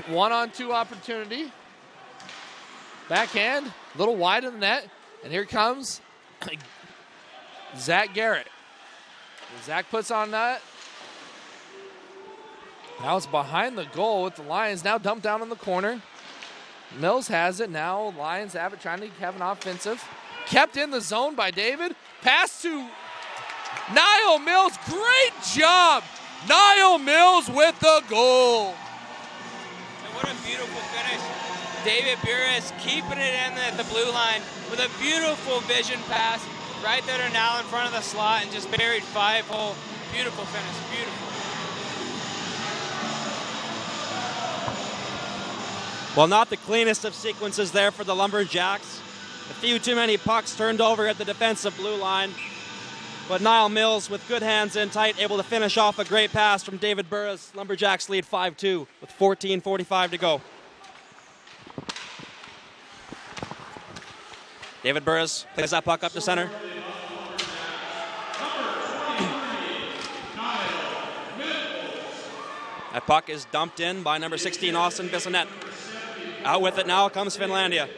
One-on-2 opportunity. Backhand, a little wide of the net. And here comes Zach Garrett. Zach puts on that. Now it's behind the goal with the Lions now dumped down in the corner. Mills has it. Now Lions have it, trying to have an offensive. Kept in the zone by David. Pass to Niall Mills. Great job. Niall Mills with the goal. And what a beautiful finish. David Burris keeping it in at the blue line with a beautiful vision pass right there now in front of the slot and just buried 5-hole. Beautiful finish. Beautiful. Well, not the cleanest of sequences there for the Lumberjacks. A few too many pucks turned over at the defensive blue line. But Niall Mills with good hands in tight, able to finish off a great pass from David Burris. Lumberjacks lead 5-2 with 14:45 to go. David Burris plays that puck up to center. That puck is dumped in by number 16, Austin Bissonnette. Out with it now comes Finlandia.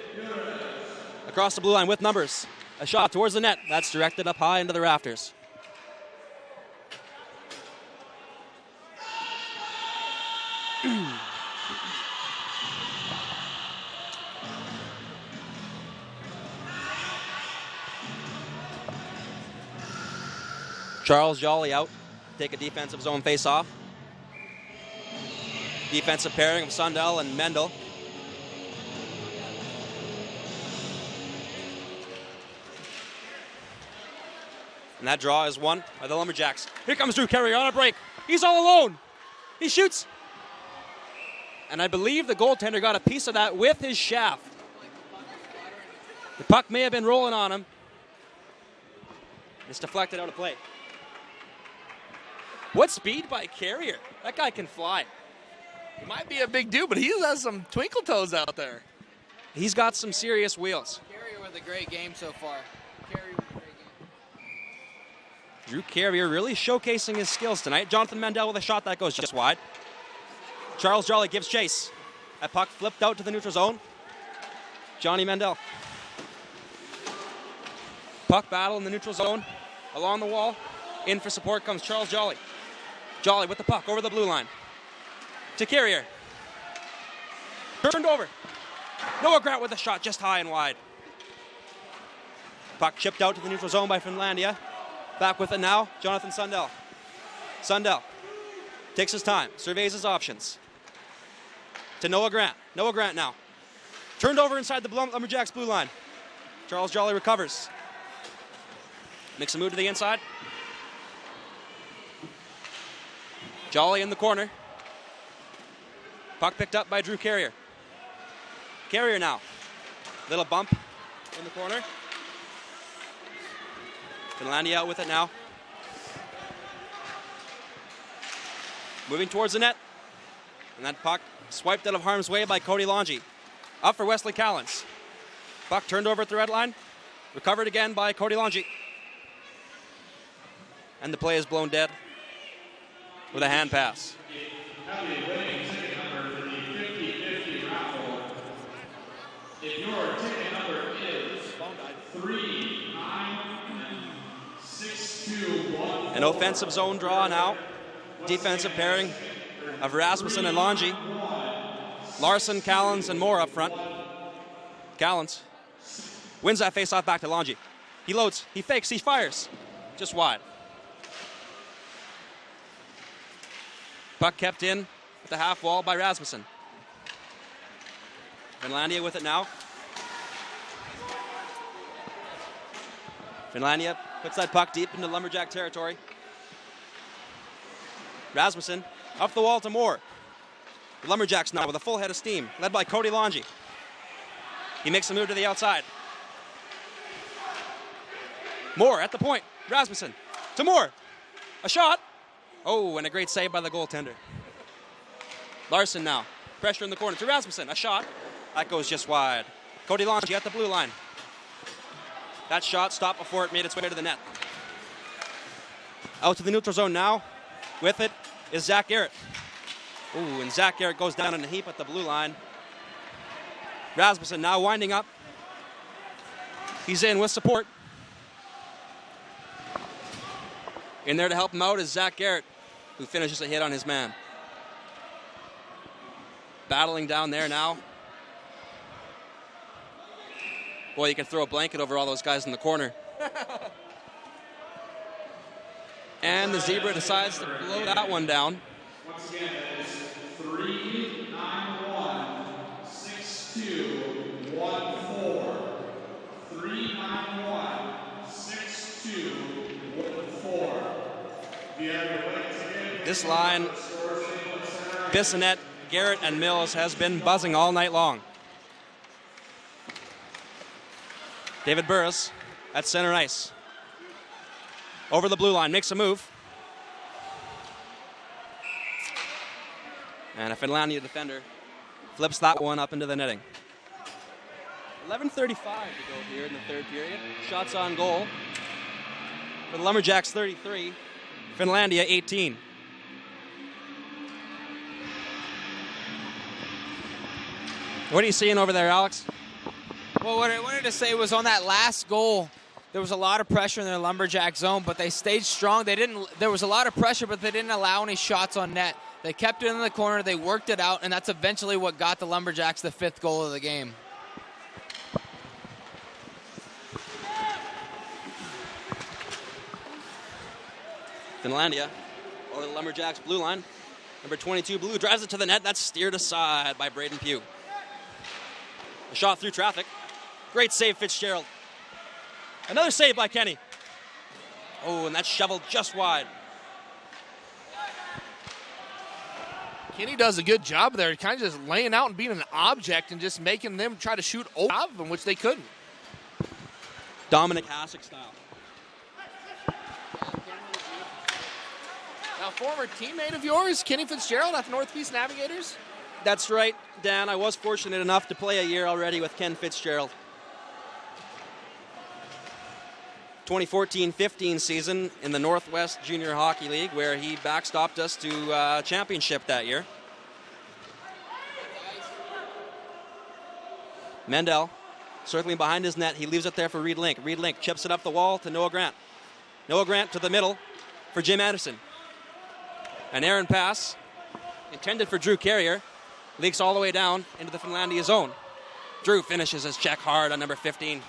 Across the blue line with numbers. A shot towards the net. That's directed up high into the rafters. Charles Jolly out. Take a defensive zone face-off. Defensive pairing of Sundell and Mendel. And that draw is won by the Lumberjacks. Here comes Drew Carey on a break. He's all alone. He shoots. And I believe the goaltender got a piece of that with his shaft. The puck may have been rolling on him. It's deflected out of play. What speed by Carrier. That guy can fly. He might be a big dude, but he has some twinkle toes out there. He's got some serious wheels. Carrier with a great game so far. Carrier with a great game. Drew Carrier really showcasing his skills tonight. Jonathan Mandel with a shot that goes just wide. Charles Jolly gives chase. That puck flipped out to the neutral zone. Johnny Mandel. Puck battle in the neutral zone. Along the wall. In for support comes Charles Jolly. Jolly with the puck over the blue line. To Carrier. Turned over. Noah Grant with a shot just high and wide. Puck chipped out to the neutral zone by Finlandia. Back with it now, Jonathan Sundell. Sundell takes his time, surveys his options. To Noah Grant. Noah Grant now. Turned over inside the Lumberjacks blue line. Charles Jolly recovers. Makes a move to the inside. Jolly in the corner. Puck picked up by Drew Carrier. Carrier now. Little bump in the corner. Finlandia out with it now. Moving towards the net. And that puck swiped out of harm's way by Cody Longy. Up for Wesley Callens. Puck turned over at the red line. Recovered again by Cody Longy. And the play is blown dead with a hand pass. If your ticket number is 39621. An offensive zone draw now. Defensive pairing of Rasmussen and Longy. Larson, Callens, and Moore up front. Callens wins that faceoff back to Longy. He loads, he fakes, he fires. Just wide. Puck kept in at the half wall by Rasmussen. Finlandia with it now. Finlandia puts that puck deep into Lumberjack territory. Rasmussen up the wall to Moore. The Lumberjacks now with a full head of steam, led by Cody Longy. He makes a move to the outside. Moore at the point. Rasmussen to Moore. A shot. Oh, and a great save by the goaltender. Larson now. Pressure in the corner to Rasmussen. A shot. That goes just wide. Cody Longy at the blue line. That shot stopped before it made its way to the net. Out to the neutral zone now. With it is Zach Garrett. Ooh, and Zach Garrett goes down in a heap at the blue line. Rasmussen now winding up. He's in with support. In there to help him out is Zach Garrett, who finishes a hit on his man. Battling down there now. Boy, you can throw a blanket over all those guys in the corner. And the Zebra decides to blow that one down. Once again, that is 3916214. 3916214. This line, Bissonnette, Garrett, and Mills has been buzzing all night long. David Burris at center ice. Over the blue line, makes a move. And a Finlandia defender flips that one up into the netting. 11:35 to go here in the third period. Shots on goal for the Lumberjacks 33, Finlandia 18. What are you seeing over there, Alex? Well, what I wanted to say was on that last goal, there was a lot of pressure in their Lumberjack zone, but they stayed strong. There was a lot of pressure, but they didn't allow any shots on net. They kept it in the corner, they worked it out, and that's eventually what got the Lumberjacks the 5th goal of the game. Finlandia over the Lumberjacks blue line. Number 22 blue drives it to the net. That's steered aside by Braden Pugh. A shot through traffic. Great save, Fitzgerald. Another save by Kenny. Oh, and that's shoveled just wide. Kenny does a good job there, kind of just laying out and being an object and just making them try to shoot over of them, which they couldn't. Dominic Hasek style. A former teammate of yours, Kenny Fitzgerald at the Northeast Navigators? That's right, Dan. I was fortunate enough to play a year already with Ken Fitzgerald. 2014-15 season in the Northwest Junior Hockey League, where he backstopped us to championship that year. Mendel circling behind his net. He leaves it there for Reed Link. Reed Link chips it up the wall to Noah Grant. Noah Grant to the middle for Jim Anderson. An errant pass intended for Drew Carrier. Leaks all the way down into the Finlandia zone. Drew finishes his check hard on number 15.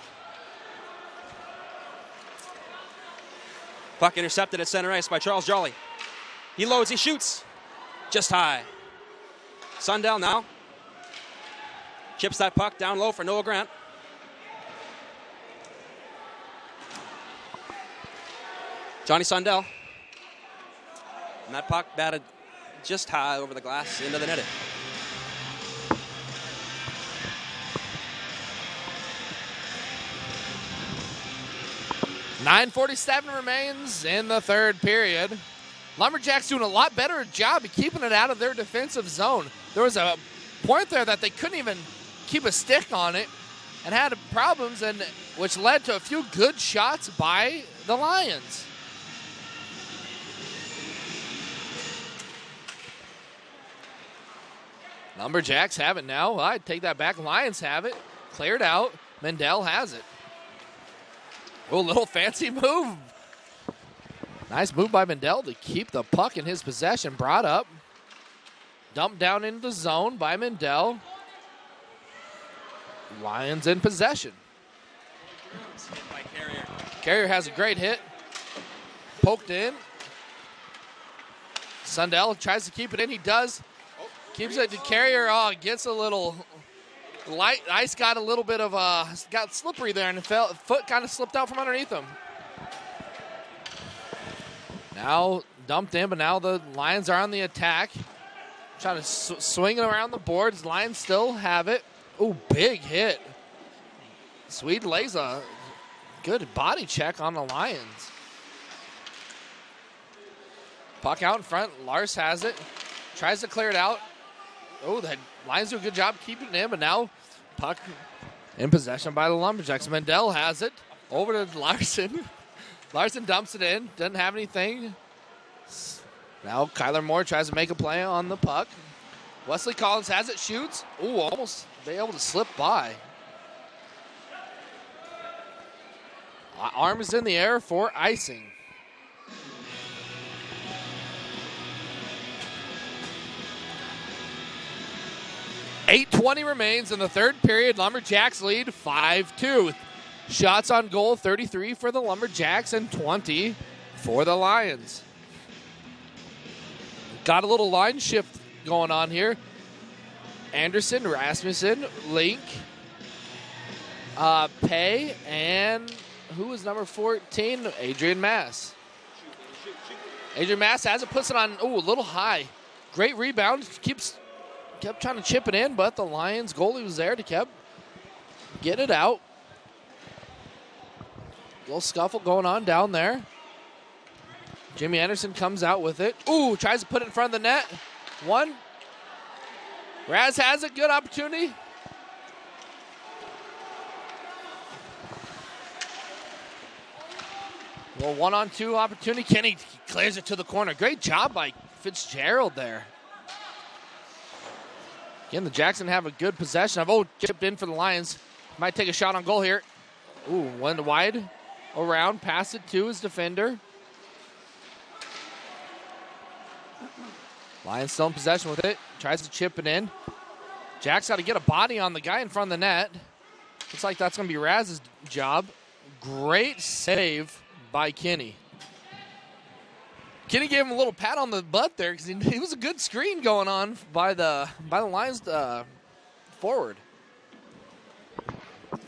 Puck intercepted at center ice by Charles Jolly. He loads, he shoots. Just high. Sundell now. Chips that puck down low for Noah Grant. Johnny Sundell. And that puck batted just high over the glass into the netting. .947 remains in the third period. Lumberjacks doing a lot better job of keeping it out of their defensive zone. There was a point there that they couldn't even keep a stick on it and had problems, and which led to a few good shots by the Lions. Lumberjacks have it now. Well, I'd take that back. Lions have it. Cleared out. Mendel has it. Oh, little fancy move. Nice move by Mendel to keep the puck in his possession. Brought up. Dumped down into the zone by Mendel. Lions in possession. By Carrier. Carrier has a great hit. Poked in. Sundell tries to keep it in. He does. Keeps it to Carrier. Oh, gets a little light. Ice got a little bit of got slippery there, and foot kind of slipped out from underneath him. Now dumped in, but now the Lions are on the attack. Trying to swing it around the boards. Lions still have it. Ooh, big hit. Swede lays a good body check on the Lions. Puck out in front. Lars has it. Tries to clear it out. Oh, the Lions do a good job keeping it in, but now puck in possession by the Lumberjacks. Mendel has it. Over to Larson. Larson dumps it in. Doesn't have anything. Now Kyler Moore tries to make a play on the puck. Wesley Collins has it. Shoots. Ooh, almost be able to slip by. Arm is in the air for icing. .8:20 remains in the third period. Lumberjacks lead 5-2. Shots on goal, 33 for the Lumberjacks and 20 for the Lions. Got a little line shift going on here. Anderson, Rasmussen, Link, Pay, and who is number 14? Adrian Mass. Adrian Mass has it, puts it on, a little high. Great rebound, kept trying to chip it in, but the Lions goalie was there to keep getting it out. Little scuffle going on down there. Jimmy Anderson comes out with it. Ooh, tries to put it in front of the net. One. Raz has a good opportunity. Well, 1-on-2 opportunity. Kenny clears it to the corner. Great job by Fitzgerald there. Again, the Jackson have a good possession. Chipped in for the Lions. Might take a shot on goal here. Ooh, went wide around. Pass it to his defender. Lions still in possession with it. Tries to chip it in. Jack's got to get a body on the guy in front of the net. Looks like that's going to be Raz's job. Great save by Kenny. Kenny gave him a little pat on the butt there because he was a good screen going on by the Lions forward.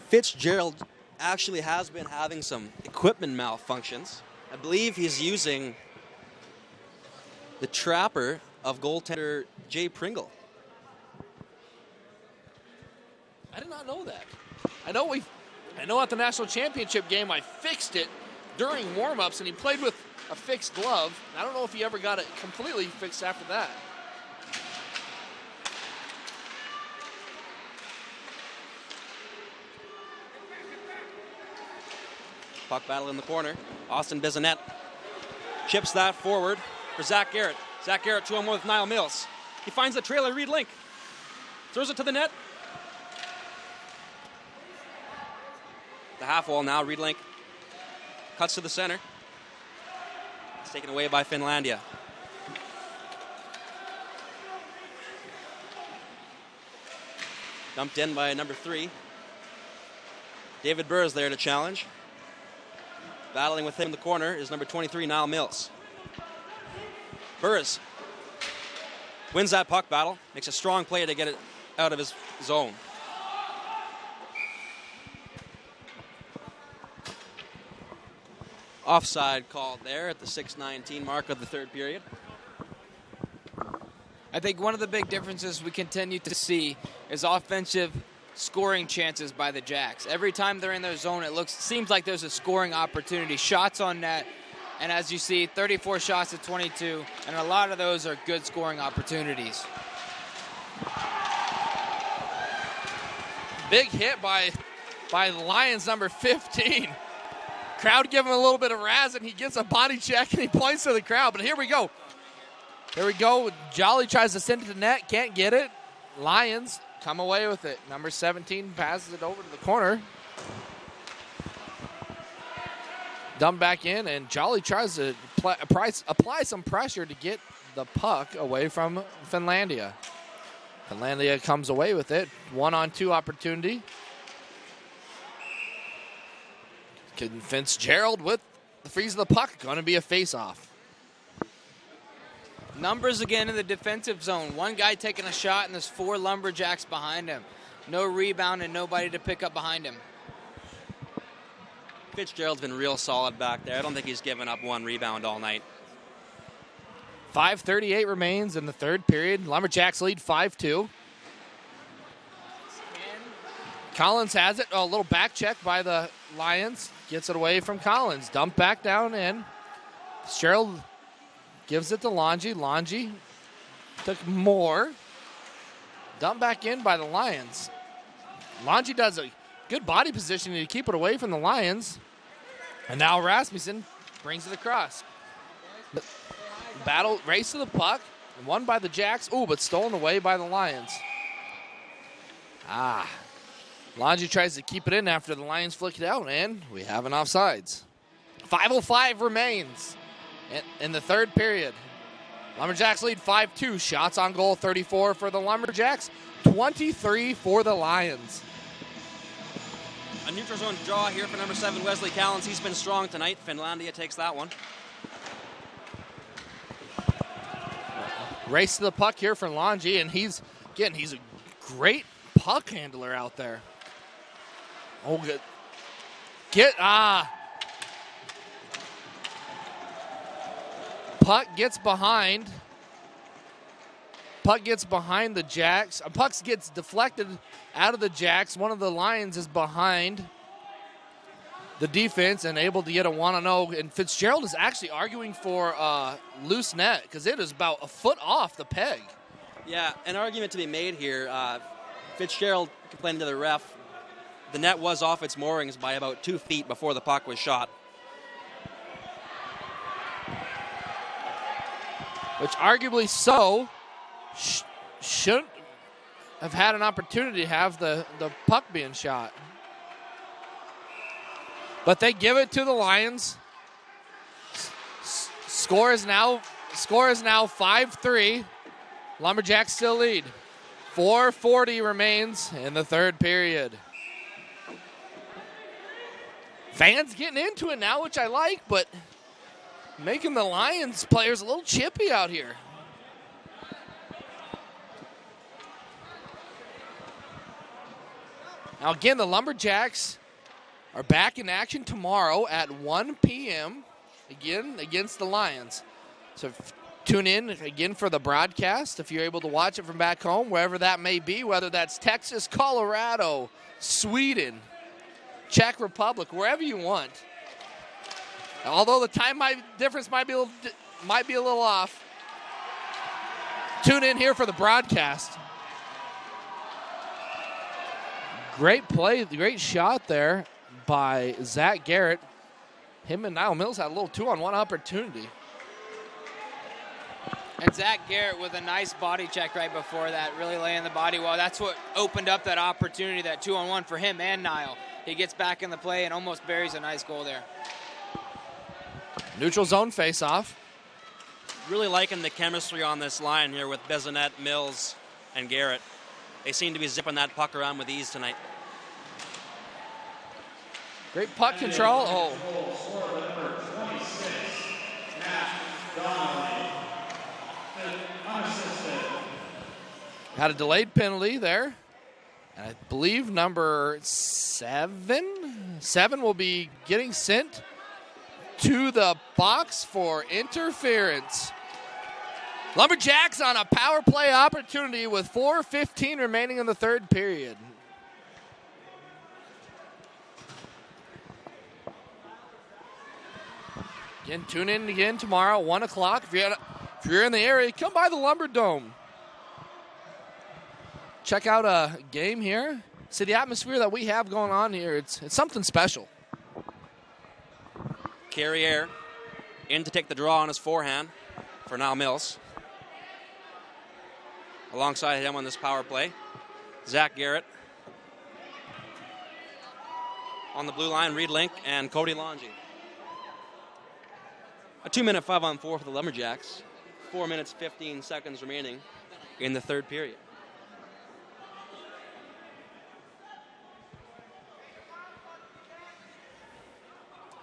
Fitzgerald actually has been having some equipment malfunctions. I believe he's using the trapper of goaltender Jay Pringle. I did not know that. I know at the national championship game I fixed it during warm-ups, and he played with a fixed glove. I don't know if he ever got it completely fixed after that. Puck battle in the corner. Austin Bissonnette chips that forward for Zach Garrett. Zach Garrett 2-on-1 with Niall Mills. He finds the trailer, Reed Link. Throws it to the net. The half wall now, Reed Link cuts to the center. It's taken away by Finlandia. Dumped in by number 3. David Burr is there to challenge. Battling with him in the corner is number 23, Niall Mills. Burrs wins that puck battle, makes a strong play to get it out of his zone. Offside called there at the 6:19 mark of the third period. I think one of the big differences we continue to see is offensive scoring chances by the Jacks. Every time they're in their zone, seems like there's a scoring opportunity. Shots on net, and as you see, 34 shots to 22, and a lot of those are good scoring opportunities. Big hit by the Lions, number 15. Crowd giving him a little bit of razz, and he gets a body check, and he points to the crowd. But here we go. Here we go. Jolly tries to send it to net, can't get it. Lions come away with it. Number 17 passes it over to the corner. Dumped back in, and Jolly tries to apply some pressure to get the puck away from Finlandia. Finlandia comes away with it. 1-on-2 opportunity. Fitzgerald with the freeze of the puck. Going to be a face-off. Numbers again in the defensive zone. One guy taking a shot, and there's 4 Lumberjacks behind him. No rebound and nobody to pick up behind him. Fitzgerald's been real solid back there. I don't think he's given up 1 rebound all night. 5:38 remains in the third period. Lumberjacks lead 5-2. Collins has it. A little back check by the Lions. Gets it away from Collins. Dumped back down in. Fitzgerald gives it to Longy. Longy took more. Dumped back in by the Lions. Longy does a good body positioning to keep it away from the Lions. And now Rasmussen brings it across. Battle, race to the puck. Won by the Jacks. Ooh, but stolen away by the Lions. Longy tries to keep it in after the Lions flick it out, and we have an offsides. 5:05 remains in the third period. Lumberjacks lead 5-2. Shots on goal, 34 for the Lumberjacks, 23 for the Lions. A neutral zone draw here for number 7, Wesley Callens. He's been strong tonight. Finlandia takes that one. Race to the puck here for Longy, and he's a great puck handler out there. Oh, good. Puck gets behind. Puck gets behind the Jacks. Puck gets deflected out of the Jacks. One of the Lions is behind the defense and able to get a 1-0. And Fitzgerald is actually arguing for loose net because it is about a foot off the peg. Yeah, an argument to be made here. Fitzgerald complaining to the ref. The net was off its moorings by about 2 feet before the puck was shot. Which arguably so shouldn't have had an opportunity to have the puck being shot. But they give it to the Lions. Score is now 5-3. Lumberjacks still lead. 4:40 remains in the third period. Fans getting into it now, which I like, but making the Lions players a little chippy out here. Now again, the Lumberjacks are back in action tomorrow at 1 p.m. again against the Lions. So tune in again for the broadcast if you're able to watch it from back home, wherever that may be, whether that's Texas, Colorado, Sweden, Czech Republic, wherever you want. Although the time difference might be a little off. Tune in here for the broadcast. Great play, great shot there by Zach Garrett. Him and Niall Mills had a little 2-on-1 opportunity. And Zach Garrett with a nice body check right before that, really laying the body well. That's what opened up that opportunity, that 2-on-1 for him and Niall. He gets back in the play and almost buries a nice goal there. Neutral zone face-off. Really liking the chemistry on this line here with Bezonet, Mills, and Garrett. They seem to be zipping that puck around with ease tonight. Great puck control. Oh. Had a delayed penalty there. And I believe number 7 will be getting sent to the box for interference. Lumberjacks on a power play opportunity with 4:15 remaining in the third period. Again, tune in again tomorrow, 1 o'clock. If you're in the area, come by the Lumber Dome. Check out a game here. See the atmosphere that we have going on here. It's something special. Carrier in to take the draw on his forehand for Niall Mills. Alongside him on this power play, Zach Garrett. On the blue line, Reed Link and Cody Longy. A 2-minute 5-on-4 for the Lumberjacks. 4 minutes, 15 seconds remaining in the third period.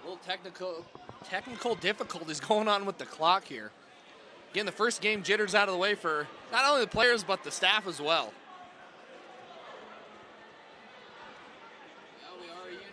A little technical difficulties going on with the clock here. Again, the first game jitters out of the way for not only the players, but the staff as well. Well, we are a unit.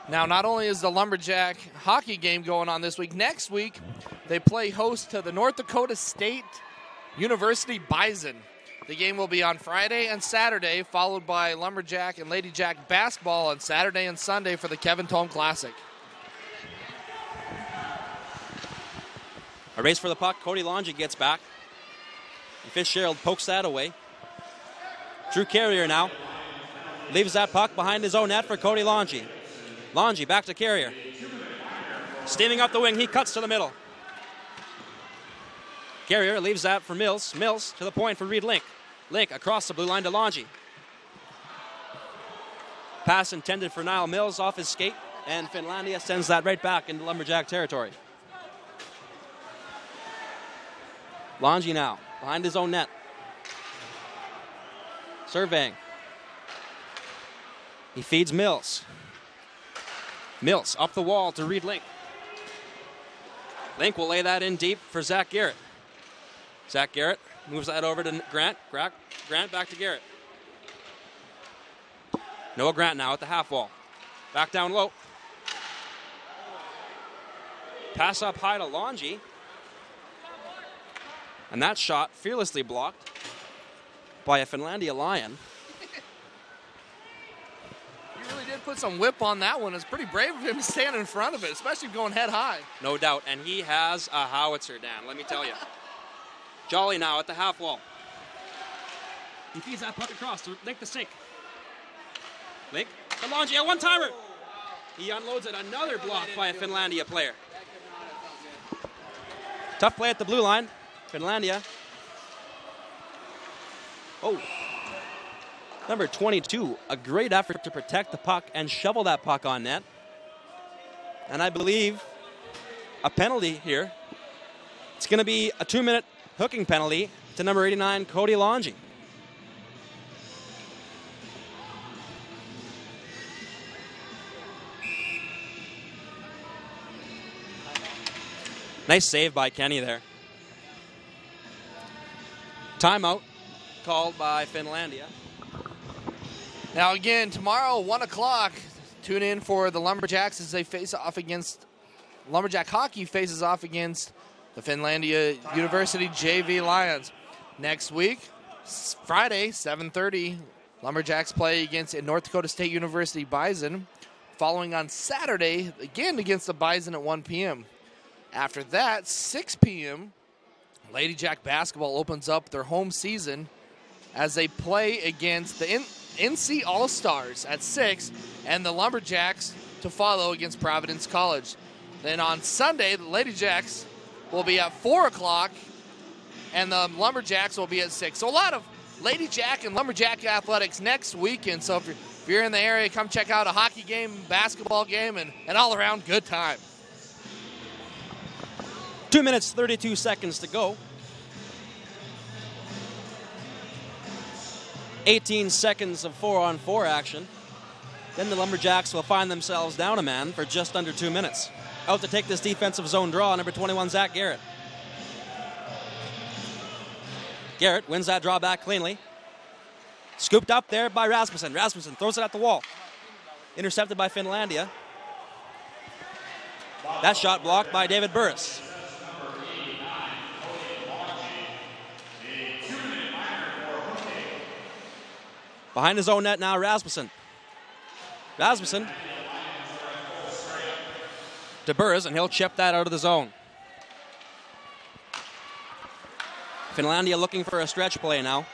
Now, not only is the Lumberjack hockey game going on this week, next week they play host to the North Dakota State University Bison. The game will be on Friday and Saturday, followed by Lumberjack and Lady Jack basketball on Saturday and Sunday for the Kevin Tome Classic. A race for the puck. Cody Longy gets back. And Fitzgerald pokes that away. Drew Carrier now leaves that puck behind his own net for Cody Longy. Longy back to Carrier. Steaming up the wing, he cuts to the middle. Carrier leaves that for Mills. Mills to the point for Reed Link. Link across the blue line to Longy. Pass intended for Niall Mills off his skate, and Finlandia sends that right back into Lumberjack territory. Longy now, behind his own net. Surveying. He feeds Mills. Mills up the wall to Reed Link. Link will lay that in deep for Zach Garrett. Zach Garrett moves that over to Grant. Grant back to Garrett. Noah Grant now at the half wall. Back down low. Pass up high to Longy. And that shot fearlessly blocked by a Finlandia Lion. He really did put some whip on that one. It's pretty brave of him to stand in front of it, especially going head high. No doubt, and he has a howitzer, Dan, let me tell you. Jolly now at the half wall. He feeds that puck across to Link the sink. Link, the Longy, a one-timer. He unloads it, another block by a Finlandia player. Tough play at the blue line. Finlandia. Oh. Number 22, a great effort to protect the puck and shovel that puck on net. And I believe a penalty here. It's going to be a 2-minute hooking penalty to number 89, Cody Longy. Nice save by Kenny there. Timeout called by Finlandia. Now again, tomorrow, 1 o'clock, tune in for the Lumberjacks as they face off against, Lumberjack hockey faces off against the Finlandia University JV Lions. Next week, Friday, 7:30, Lumberjacks play against North Dakota State University Bison. Following on Saturday, again against the Bison at 1 p.m. After that, 6 p.m., Lady Jack basketball opens up their home season as they play against the NC All-Stars at 6 and the Lumberjacks to follow against Providence College. Then on Sunday, the Lady Jacks will be at 4 o'clock and the Lumberjacks will be at 6. So a lot of Lady Jack and Lumberjack athletics next weekend. So if you're in the area, come check out a hockey game, basketball game, and an all-around good time. 2 minutes, 32 seconds to go. 18 seconds of 4-on-4 action. Then the Lumberjacks will find themselves down a man for just under 2 minutes. Out to take this defensive zone draw, number 21, Zach Garrett. Garrett wins that draw back cleanly. Scooped up there by Rasmussen. Rasmussen throws it at the wall. Intercepted by Finlandia. That shot blocked by David Burris. Behind his own net now, Rasmussen. Rasmussen to Burris, and he'll chip that out of the zone. Finlandia looking for a stretch play now.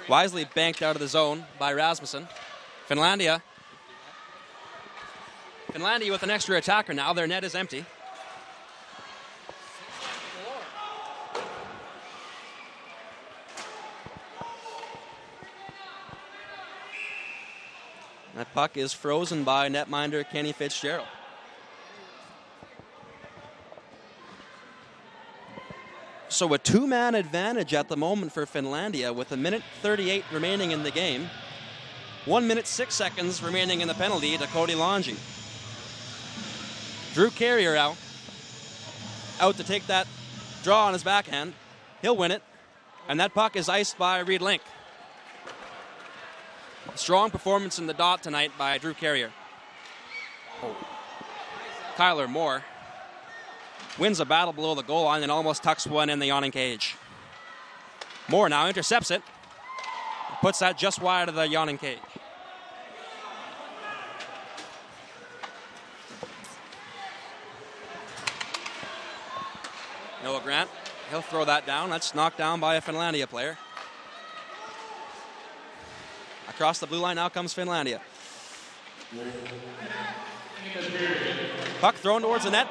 Wisely banked out of the zone by Rasmussen. Finlandia with an extra attacker now. Their net is empty. That puck is frozen by netminder Kenny Fitzgerald. So a two-man advantage at the moment for Finlandia with 1:38 remaining in the game. 1 minute 6 seconds remaining in the penalty to Cody Longy. Drew Carrier out to take that draw on his backhand. He'll win it, and that puck is iced by Reed Link. Strong performance in the dot tonight by Drew Carrier. Kyler Moore wins a battle below the goal line and almost tucks one in the yawning cage. Moore now intercepts it. Puts that just wide of the yawning cage. Noah Grant, he'll throw that down. That's knocked down by a Finlandia player. Across the blue line now comes Finlandia. Puck thrown towards the net.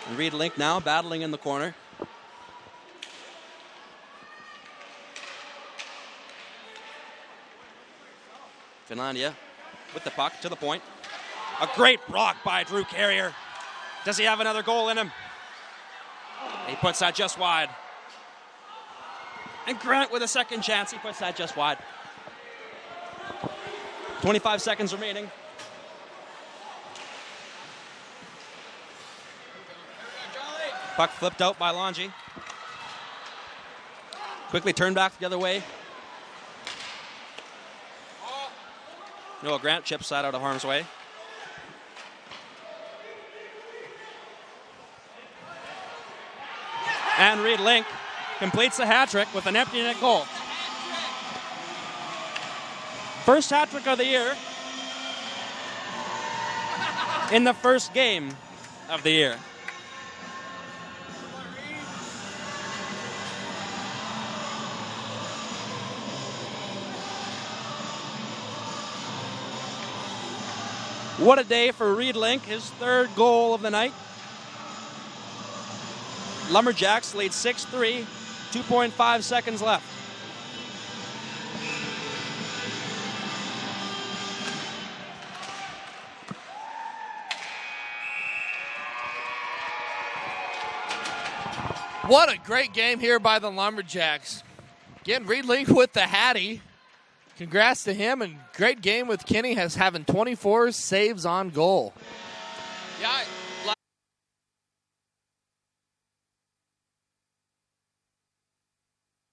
And Reed Link now battling in the corner. Finlandia with the puck to the point. A great block by Drew Carrier. Does he have another goal in him? He puts that just wide. And Grant with a second chance. He puts that just wide. 25 seconds remaining. Puck flipped out by Longy. Quickly turned back the other way. Noah Grant chips that out of harm's way. And Reed Link completes the hat trick with an empty net goal. First hat trick of the year in the first game of the year. What a day for Reed Link, his third goal of the night. Lumberjacks lead 6-3, 2.5 seconds left. What a great game here by the Lumberjacks. Again, Reed Link with the Hattie. Congrats to him, and great game with Kenny, having 24 saves on goal. Yeah,